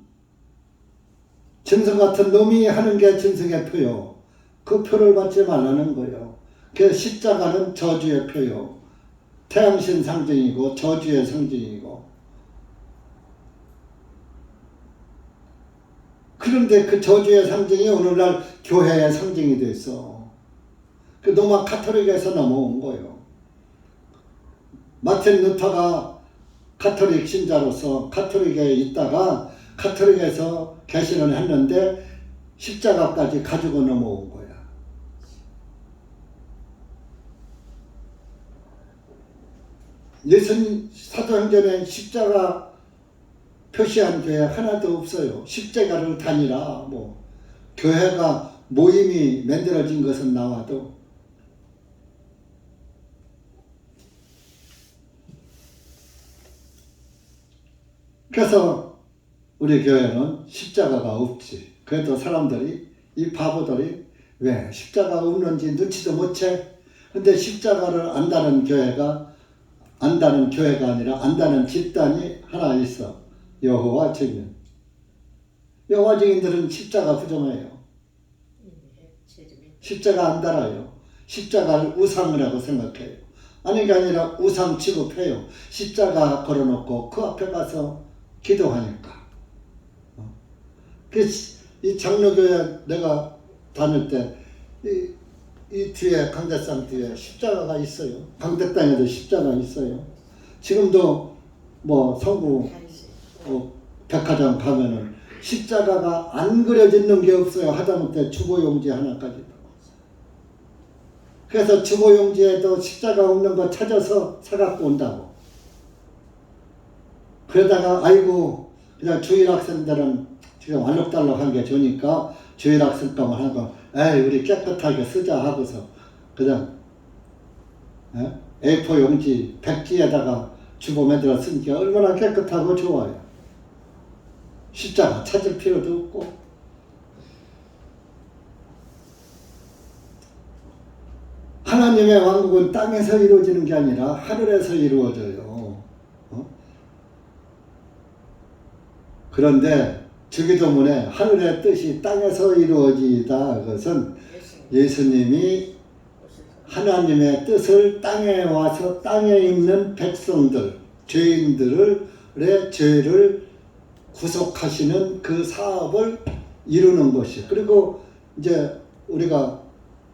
짐승 같은 놈이 하는 게 짐승의 표요. 그 표를 받지 말라는 거예요. 그 십자가는 저주의 표요. 태양신 상징이고 저주의 상징이고. 그런데 그 저주의 상징이 오늘날 교회의 상징이 됐어. 그 로마 가톨릭에서 넘어온 거예요. 마틴 루터가 가톨릭 신자로서 가톨릭에 있다가 가톨릭에서 개신을 했는데 십자가까지 가지고 넘어온 거야. 예수님 사도행전에 십자가 표시한 교회 하나도 없어요. 십자가를 다니라 교회가 모임이 만들어진 것은 나와도. 그래서 우리 교회는 십자가가 없지. 그래도 사람들이, 이 바보들이 왜 십자가가 없는지 눈치도 못 채. 근데 십자가를 안다는 교회가 아니라 안다는 집단이 하나 있어. 여호와 증인. 여호와 증인들은 십자가 부정해요. 십자가 안 달아요. 십자가를 우상이라고 생각해요. 아니, 게 아니라 우상 취급해요. 십자가 걸어놓고 그 앞에 가서 기도하니까. 이 장로교회 내가 다닐 때 이 뒤에 강대상 뒤에 십자가가 있어요. 강대 땅에도 십자가 있어요. 지금도 뭐 성구 백화점 가면은 십자가가 안 그려져 있는 게 없어요. 하다못해 주보용지 하나까지도. 그래서 주보용지에도 십자가 없는 거 찾아서 사갖고 온다고. 그러다가 아이고 그냥 주일학생들은 지금 알록달록한 게 좋으니까 주일학생감을 하고 에이 우리 깨끗하게 쓰자 하고서 그냥 A4 용지 백지에다가 주보 만들어 쓴 게 얼마나 깨끗하고 좋아요. 십자가 찾을 필요도 없고. 하나님의 왕국은 땅에서 이루어지는 게 아니라 하늘에서 이루어져요. 그런데 주기도문에 하늘의 뜻이 땅에서 이루어지다. 그것은 예수님이 하나님의 뜻을 땅에 와서 땅에 있는 백성들, 죄인들의 죄를 구속하시는 그 사업을 이루는 것이. 그리고 이제 우리가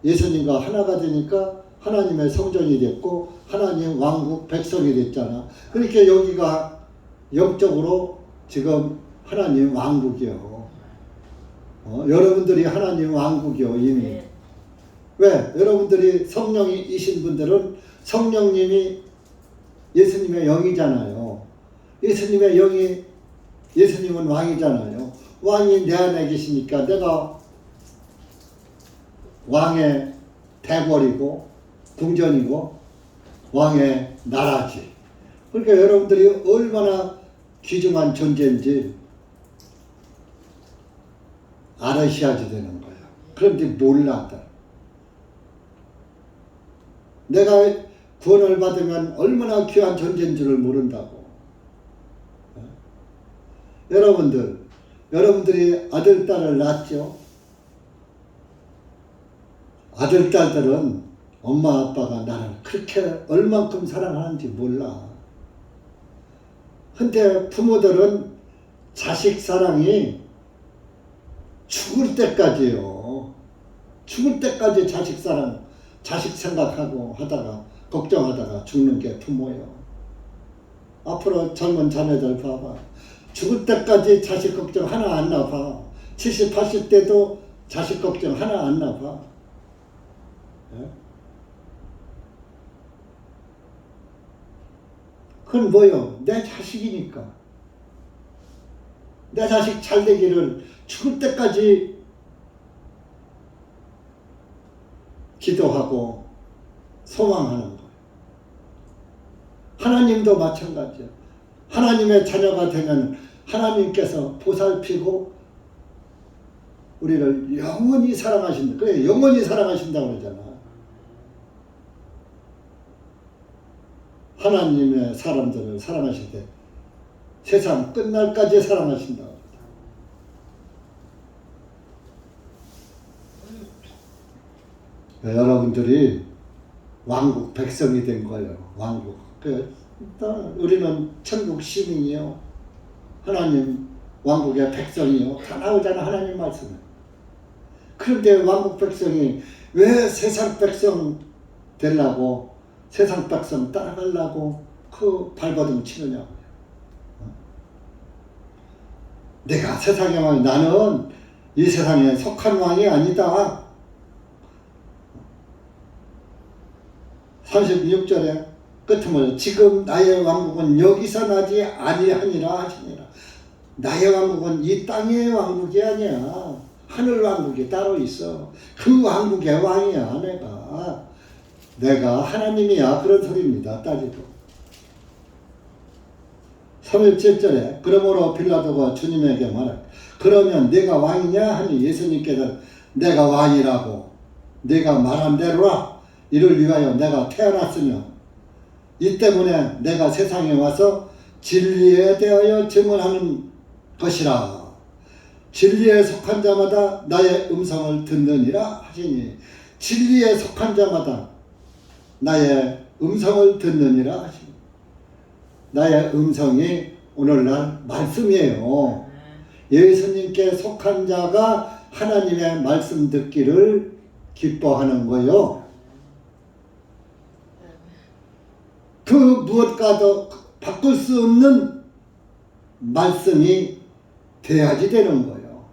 예수님과 하나가 되니까 하나님의 성전이 됐고 하나님 왕국 백성이 됐잖아. 그러니까 여기가 영적으로 지금 하나님 왕국이요. 여러분들이 하나님 왕국이요 이미. 왜? 여러분들이 성령이신 분들은 성령님이 예수님의 영이잖아요. 예수님의 영이 예수님은 왕이잖아요. 왕이 내 안에 계시니까 내가 왕의 대궐이고 궁전이고 왕의 나라지. 그러니까 여러분들이 얼마나 귀중한 존재인지 알으셔야지 되는 거예요. 그런데 몰라. 내가 구원을 받으면 얼마나 귀한 존재인 줄을 모른다고. 여러분들이 아들, 딸을 낳았죠? 아들, 딸들은 엄마, 아빠가 나를 그렇게 얼만큼 사랑하는지 몰라. 근데 부모들은 자식 사랑이 죽을 때까지요. 죽을 때까지 자식 사랑, 자식 생각하고 하다가 걱정하다가 죽는 게 부모예요. 앞으로 젊은 자녀들 봐봐. 죽을 때까지 자식 걱정 하나 안 나봐. 70, 80대도 자식 걱정 하나 안 나봐. 예? 그건 뭐요? 내 자식이니까. 내 자식 잘 되기를 죽을 때까지 기도하고 소망하는 거예요. 하나님도 마찬가지예요. 하나님의 자녀가 되면 하나님께서 보살피고 우리를 영원히 사랑하신다. 그래, 영원히 사랑하신다고 그러잖아. 하나님의 사람들을 사랑하실 때 세상 끝날까지 사랑하신다고. 여러분들이 왕국 백성이 된 거예요. 왕국. 일단 우리는 천국 시민이요. 하나님 왕국의 백성이요. 다 나오잖아 하나님 말씀에. 그런데 왕국 백성이 왜 세상 백성 되려고 세상 백성 따라가려고 그 발버둥 치느냐고요. 내가 세상의 왕이 나는 이 세상에 속한 왕이 아니다. 36절에 끝으로 지금 나의 왕국은 여기서 나지 아니하니라 하시니라. 나의 왕국은 이 땅의 왕국이 아니야. 하늘 왕국이 따로 있어. 그 왕국의 왕이야 내가 하나님이야. 그런 소리입니다. 따지도. 37절에 그러므로 빌라도가 주님에게 말하되 그러면 내가 왕이냐 하니 예수님께서 내가 왕이라고 내가 말한 대로라. 이를 위하여 내가 태어났으며 이 때문에 내가 세상에 와서 진리에 대하여 증언하는 것이라. 진리에 속한 자마다 나의 음성을 듣느니라 하시니 진리에 속한 자마다 나의 음성을 듣느니라 하시니 나의 음성이 오늘날 말씀이에요. 예수님께 속한 자가 하나님의 말씀 듣기를 기뻐하는 거요. 그 무엇과도 바꿀 수 없는 말씀이 돼야지 되는 거예요.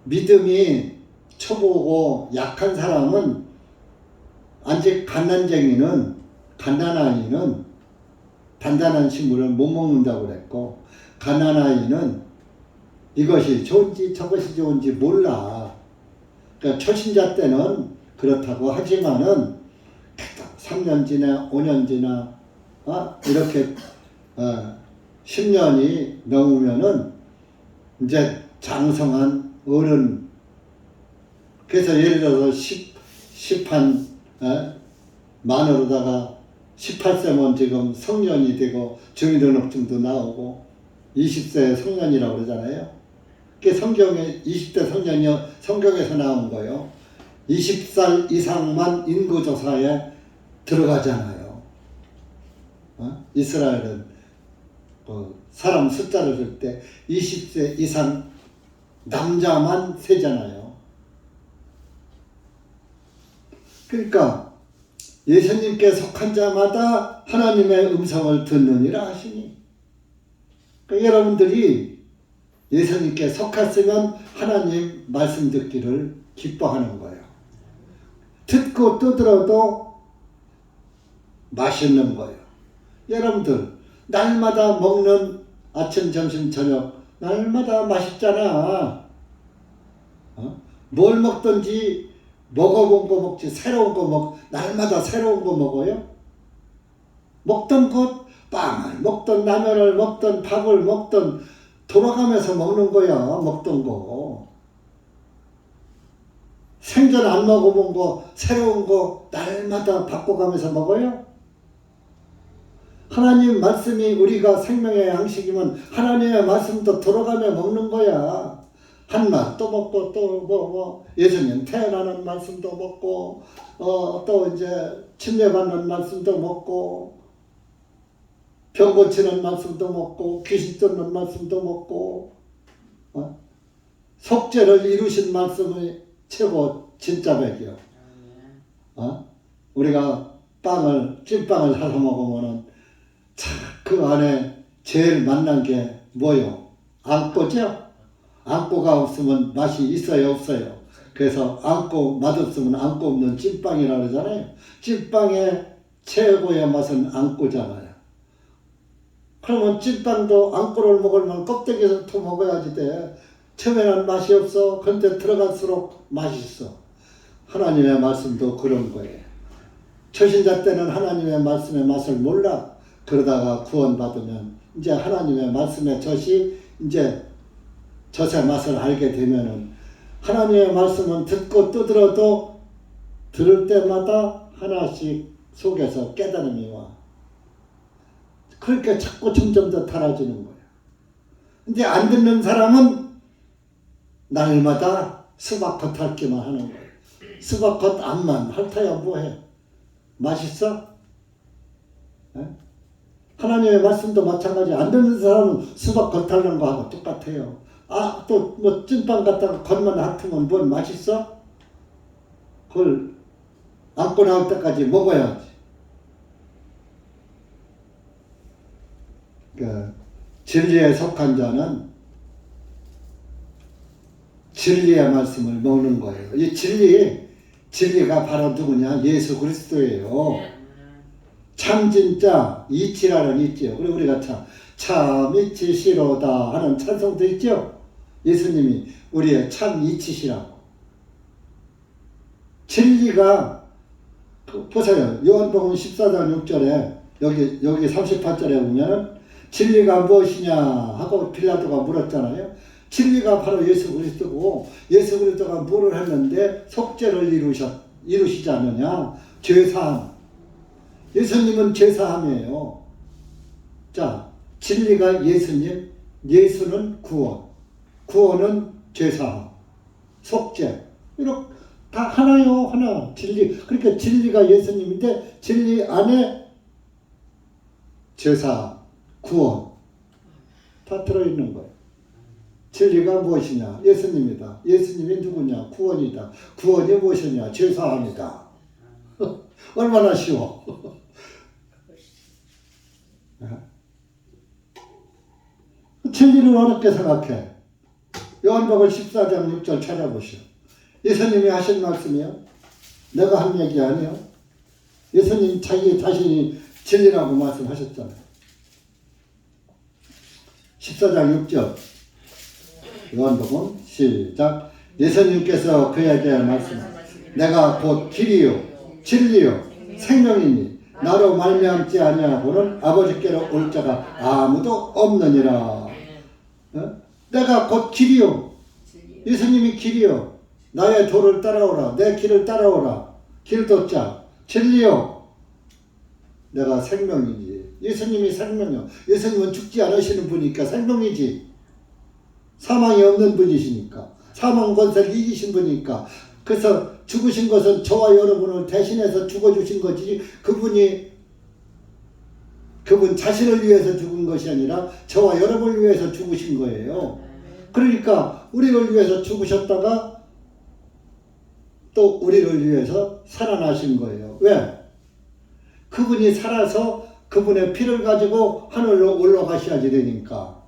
믿음이 초보고 약한 사람은 아직 갓난쟁이는 갓난아이는 단단한 식물을 못 먹는다고 그랬고, 갓난아이는 이것이 좋은지 저것이 좋은지 몰라. 그러니까 초신자 때는 그렇다고 하지만은 3년 지나 5년 지나 이렇게 10년이 넘으면은 이제 장성한 어른. 그래서 예를 들어서 10한 만으로다가 18세면 지금 성년이 되고 중위등록증도 나오고 20세 성년이라고 그러잖아요. 그게 성경에 20대 성년이 성경에서 나온 거예요. 20살 이상만 인구조사에 들어가잖아요. 이스라엘은 사람 숫자를 줄 때 20세 이상 남자만 세잖아요. 그러니까 예수님께 속한 자마다 하나님의 음성을 듣느니라 하시니, 그러니까 여러분들이 예수님께 속았으면 하나님 말씀 듣기를 기뻐하는 거예요. 듣고 또 들어도 맛있는 거예요. 여러분들 날마다 먹는 아침, 점심, 저녁 날마다 맛있잖아. 뭘 먹든지 먹어본 거 먹지 새로운 거 날마다 새로운 거 먹어요? 먹던 것 빵을 먹던 라면을 먹던 밥을 먹던 돌아가면서 먹는 거야. 먹던 거 생전 안 먹어본 거 새로운 거 날마다 바꿔가면서 먹어요? 하나님 말씀이 우리가 생명의 양식이면 하나님의 말씀도 돌아가며 먹는 거야. 한 말 또 먹고 또 예수님 태어나는 말씀도 먹고 또 이제 침례받는 말씀도 먹고 병 고치는 말씀도 먹고 귀신 쫓는 말씀도 먹고 속죄를 이루신 말씀이 최고 진짜 백이요. 우리가 찐빵을 사서 먹으면은 그 안에 제일 맛난 게 뭐요? 안꼬죠? 안꼬가 없으면 맛이 있어요, 없어요? 그래서 안꼬 맛없으면 안꼬 없는 찐빵이라 그러잖아요. 찐빵의 최고의 맛은 안꼬잖아요. 그러면 찐빵도 안꼬를 먹으면 껍데기에서 먹어야지 돼. 처음에는 맛이 없어. 근데 들어갈수록 맛있어. 하나님의 말씀도 그런 거예요. 초신자 때는 하나님의 말씀의 맛을 몰라. 그러다가 구원받으면 이제 하나님의 말씀의 젖이 이제 젖의 맛을 알게 되면은 하나님의 말씀은 듣고 또 들어도 들을 때마다 하나씩 속에서 깨달음이 와. 그렇게 자꾸 점점 더 달아지는 거예요. 근데 안 듣는 사람은 날마다 수박겉 핥기만 하는 거예요. 수박겉 앞만 핥아야 뭐해? 맛있어? 에? 하나님의 말씀도 마찬가지. 안 듣는 사람은 수박겉 핥는 거하고 똑같아요. 또 뭐 찐빵 갖다가 겉만 핥으면 뭘 맛있어? 그걸 안고 나올 때까지 먹어야지. 그러니까 진리에 속한 자는 진리의 말씀을 먹는 거예요. 이 진리가 바로 누구냐? 예수 그리스도예요. 참 진짜 이치라는 있죠. 그리고 우리가 참 이치시로다 하는 찬송도 있죠. 예수님이 우리의 참 이치시라고. 진리가 보세요. 요한복음 14장 6절에 여기 38절에 보면은 진리가 무엇이냐 하고 빌라도가 물었잖아요. 진리가 바로 예수 그리스도고, 예수 그리스도가 뭐를 했는데 속죄를 이루시지 않느냐? 죄사함. 예수님은 죄사함이에요. 자, 진리가 예수님, 예수는 구원은 죄사함, 속죄. 이렇게 다 하나요, 하나. 진리. 그러니까 진리가 예수님인데 진리 안에 죄사함, 구원 다 들어있는 거예요. 진리가 무엇이냐? 예수님이다. 예수님이 누구냐? 구원이다. 구원이 무엇이냐? 죄사함이다. 얼마나 쉬워. 진리를 어렵게 생각해. 요한복음 14장 6절 찾아보시오. 예수님이 하신 말씀이요. 내가 한 얘기 아니요. 예수님 자기 자신이 진리라고 말씀하셨잖아요. 14장 6절. 요한복음 시작. 예수님께서 그에게 말씀하셨습니다. 내가 곧 길이요 진리요 생명이니 나로 말미암지 아니하고는 아버지께로 올 자가 아무도 없느니라. 어? 내가 곧 길이요. 예수님이 길이요. 나의 도를 따라오라. 내 길을 따라오라. 길 걷자. 진리요. 내가 생명이지. 예수님이 생명이요. 예수님은 죽지 않으시는 분이니까 생명이지. 사망이 없는 분이시니까. 사망 권세를 이기신 분이니까. 그래서 죽으신 것은 저와 여러분을 대신해서 죽어주신 거지, 그분 자신을 위해서 죽은 것이 아니라 저와 여러분을 위해서 죽으신 거예요. 그러니까 우리를 위해서 죽으셨다가 또 우리를 위해서 살아나신 거예요. 왜? 그분이 살아서 그분의 피를 가지고 하늘로 올라가셔야지 되니까.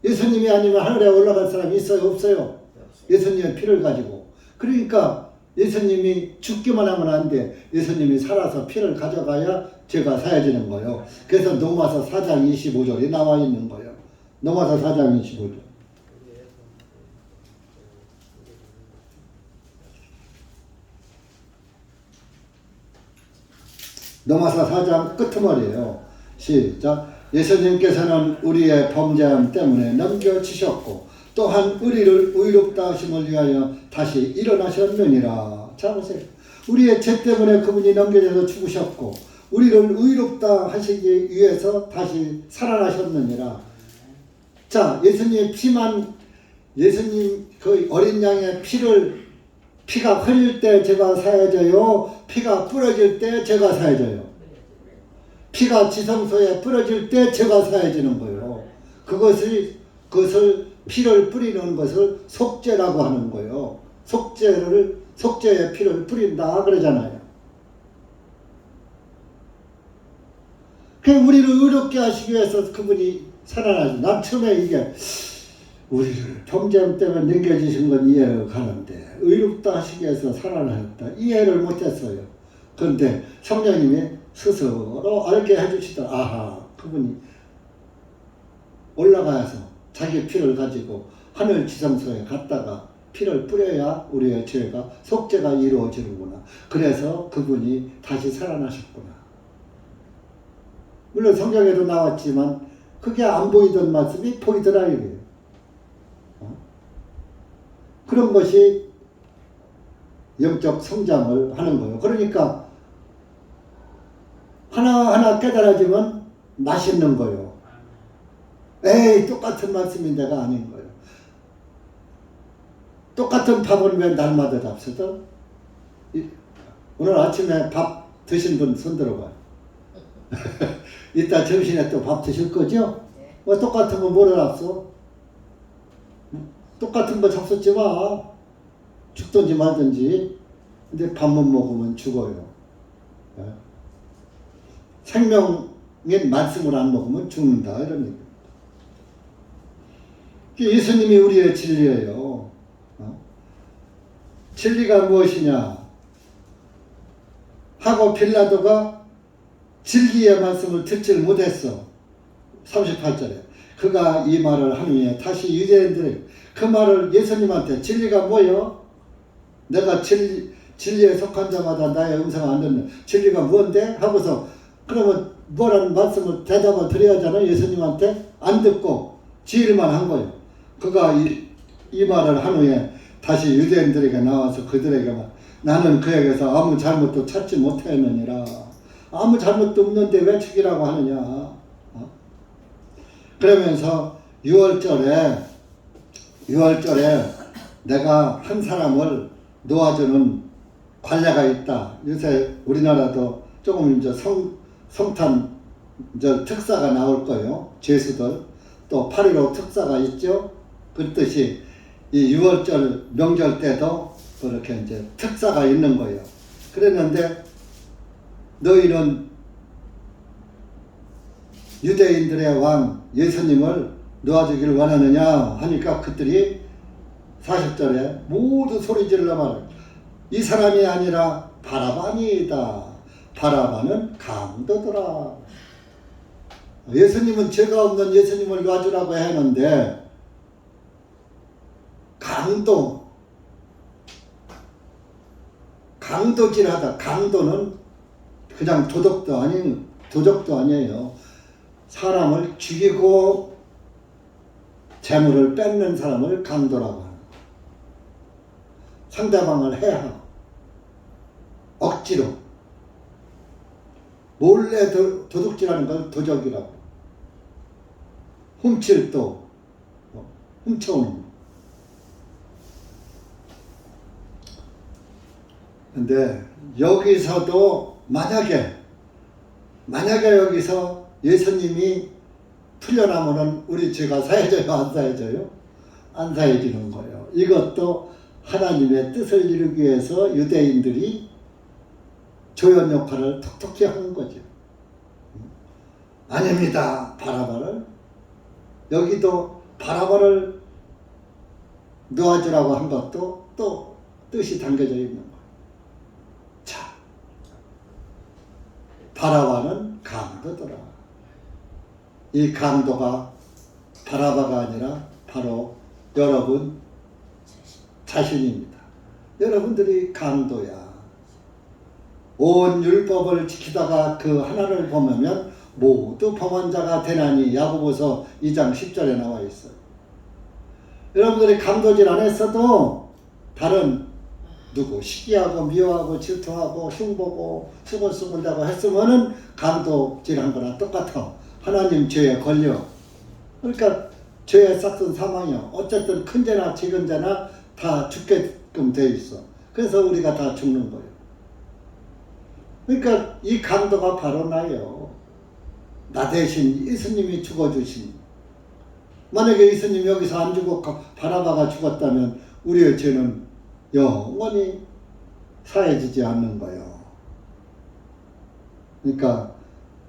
예수님이 아니면 하늘에 올라갈 사람이 있어요? 없어요? 예수님의 피를 가지고. 그러니까 예수님이 죽기만 하면 안 돼. 예수님이 살아서 피를 가져가야 죄가 사해지는 거예요. 그래서 로마서 4장 25절이 나와 있는 거예요. 로마서 4장 25절. 로마서 4장 끄트머리예요. 시작. 예수님께서는 우리의 범죄함 때문에 넘겨지셨고 또한 우리를 의롭다 하심을 위하여 다시 일어나셨느니라. 자 보세요. 우리의 죄 때문에 그분이 넘겨져서 죽으셨고 우리를 의롭다 하시기 위해서 다시 살아나셨느니라. 자, 예수님의 피만, 예수님 그 어린 양의 피가 흘릴 때 죄가 사해져요. 피가 부러질 때 죄가 사해져요. 피가 지성소에 뿌려질 때 죄가 사해지는 거예요. 그것을 피를 뿌리는 것을 속죄라고 하는 거예요. 속죄의 피를 뿌린다 그러잖아요. 그 우리를 의롭게 하시기 위해서 그분이 살아나죠. 난 처음에 이게 우리를 범죄함 때문에 넘겨주신 건 이해가 가는데 의롭다 하시기 위해서 살아나셨다. 이해를 못했어요. 그런데 성령님이 스스로 알게 해주시더라. 아하, 그분이 올라가서 자기 피를 가지고 하늘 지성소에 갔다가 피를 뿌려야 우리의 죄가 속죄가 이루어지는구나. 그래서 그분이 다시 살아나셨구나. 물론 성경에도 나왔지만 그게 안 보이던 말씀이 보이더라 이거예요. 그런 것이 영적 성장을 하는 거예요. 그러니까 하나하나 깨달아지면 맛있는 거예요. 에이, 똑같은 말씀인데가 아닌 거예요. 똑같은 밥은 왜 날마다 잡수죠? 오늘 아침에 밥 드신 분 손 들어봐요. 이따 점심에 또 밥 드실 거죠? 왜 똑같은 거 뭐를 잡수? 똑같은 거 잡수지 마. 죽든지 말든지. 근데 밥만 먹으면 죽어요. 생명의 말씀을 안 먹으면 죽는다. 이런 얘기. 예수님이 우리의 진리예요. 진리가 무엇이냐? 하고 빌라도가 진리의 말씀을 듣질 못했어. 38절에. 그가 이 말을 한 후에 다시 유대인들에게 그 말을 예수님한테 진리가 뭐요? 내가 진리에 속한 자마다 나의 음성을 안 듣는 진리가 뭔데? 하고서 그러면 뭐라는 말씀을 대답을 드려야 하잖아요. 예수님한테 안 듣고 지일만 한 거예요. 그가 이 말을 한 후에 다시 유대인들에게 나와서 그들에게 나는 그에게서 아무 잘못도 찾지 못했느니라. 아무 잘못도 없는데 왜 죽이라고 하느냐. 그러면서 6월절에 내가 한 사람을 놓아주는 관례가 있다. 요새 우리나라도 조금 이제 성탄 특사가 나올 거예요. 죄수들 또 8.15 특사가 있죠. 그렇듯이 이 6월절 명절 때도 그렇게 이제 특사가 있는 거예요. 그랬는데 너희는 유대인들의 왕 예수님을 놓아주기를 원하느냐 하니까 그들이 40절에 모두 소리 질러 말해요. 이 사람이 아니라 바라바니이다. 바라바는 강도더라. 예수님은 죄가 없는 예수님을 놔주라고 했는데 강도질하다. 강도는 그냥 도적도 아니에요. 사람을 죽이고 재물을 뺏는 사람을 강도라고 하는 거예요. 상대방을 해야 억지로 몰래 도둑질하는 걸 도적이라고. 훔칠도 훔쳐오는 거. 근데 여기서도 만약에 여기서 예수님이 풀려나면은 우리 죄가 사해져요? 안 사해져요? 안 사해지는 거예요. 이것도 하나님의 뜻을 이루기 위해서 유대인들이 조연 역할을 톡톡히 하는 거죠. 아닙니다. 바라바를 여기도 바라바를 놓아주라고 한 것도 또 뜻이 담겨져 있는 거예요. 자, 바라바는 강도더라. 이 강도가 바라바가 아니라 바로 여러분 자신입니다. 여러분들이 강도야. 온 율법을 지키다가 그 하나를 범하면 모두 범한자가 되나니 야고보서 2장 10절에 나와 있어요. 여러분들이 강도질 안 했어도 다른 누구 시기하고 미워하고 질투하고 흉보고 수군수군다고 했으면은 강도질한 거랑 똑같아. 하나님 죄에 걸려. 그러니까 죄의 싹은 사망이야. 어쨌든 큰 죄나 작은 죄나 다 죽게끔 돼 있어. 그래서 우리가 다 죽는 거예요. 그러니까 이 강도가 바로 나예요. 나 대신 예수님이 죽어주신. 만약에 예수님 여기서 안 죽고 바라바가 죽었다면 우리의 죄는 영원히 사해지지 않는 거예요. 그러니까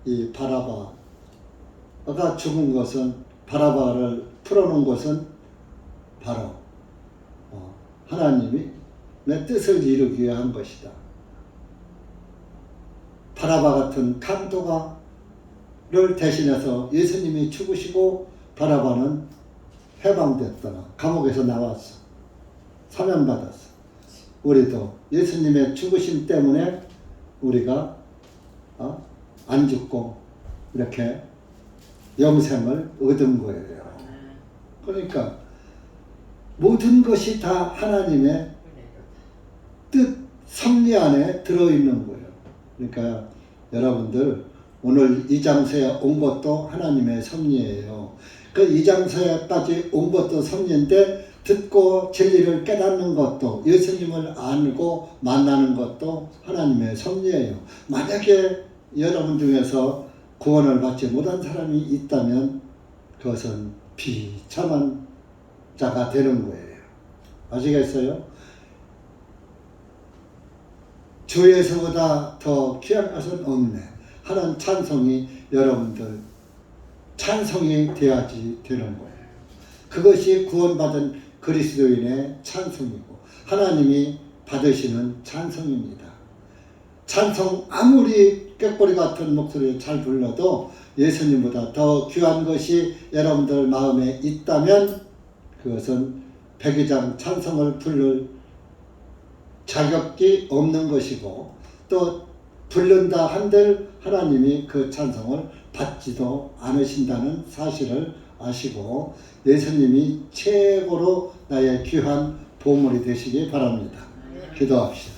이 바라바가 죽은 것은, 바라바를 풀어놓은 것은 바로 하나님이 내 뜻을 이루기 위해 한 것이다. 바라바 같은 강도를 대신해서 예수님이 죽으시고 바라바는 해방됐더라. 감옥에서 나왔어. 사면받았어. 우리도 예수님의 죽으심 때문에 우리가 안 죽고 이렇게 영생을 얻은 거예요. 그러니까 모든 것이 다 하나님의 뜻, 섭리 안에 들어있는 거예요. 그러니까 여러분들 오늘 이 장소에 온 것도 하나님의 섭리예요. 그 이 장소에까지 온 것도 섭리인데 듣고 진리를 깨닫는 것도, 예수님을 알고 만나는 것도 하나님의 섭리예요. 만약에 여러분 중에서 구원을 받지 못한 사람이 있다면 그것은 비참한 자가 되는 거예요. 아시겠어요? 주에서보다 더 귀한 것은 없네 하는 찬송이 여러분들 찬송이 되어야지 되는 거예요. 그것이 구원받은 그리스도인의 찬송이고 하나님이 받으시는 찬송입니다. 찬송 아무리 꾀꼬리 같은 목소리를 잘 불러도 예수님보다 더 귀한 것이 여러분들 마음에 있다면 그것은 백의장 찬송을 부를 자격이 없는 것이고, 또 부른다 한들 하나님이 그 찬송을 받지도 않으신다는 사실을 아시고 예수님이 최고로 나의 귀한 보물이 되시기 바랍니다. 기도합시다.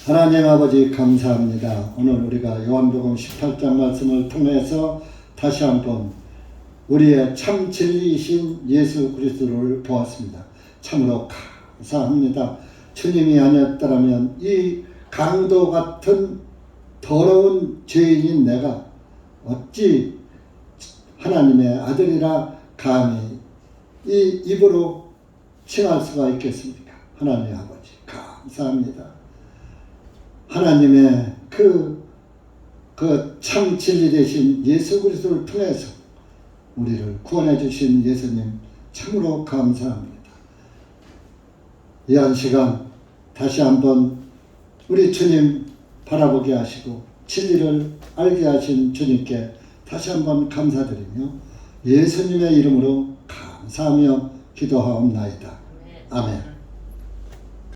하나님 아버지 감사합니다. 오늘 우리가 요한복음 18장 말씀을 통해서 다시 한번 우리의 참 진리이신 예수 그리스도를 보았습니다. 참으로 감사합니다. 주님이 아니었더라면 이 강도 같은 더러운 죄인인 내가 어찌 하나님의 아들이라 감히 이 입으로 칭할 수가 있겠습니까? 하나님 아버지 감사합니다. 하나님의 그 참 진리 되신 예수 그리스도를 통해서 우리를 구원해 주신 예수님 참으로 감사합니다. 이 한 시간 다시 한번 우리 주님 바라보게 하시고 진리를 알게 하신 주님께 다시 한번 감사드리며 예수님의 이름으로 감사하며 기도하옵나이다. 아멘.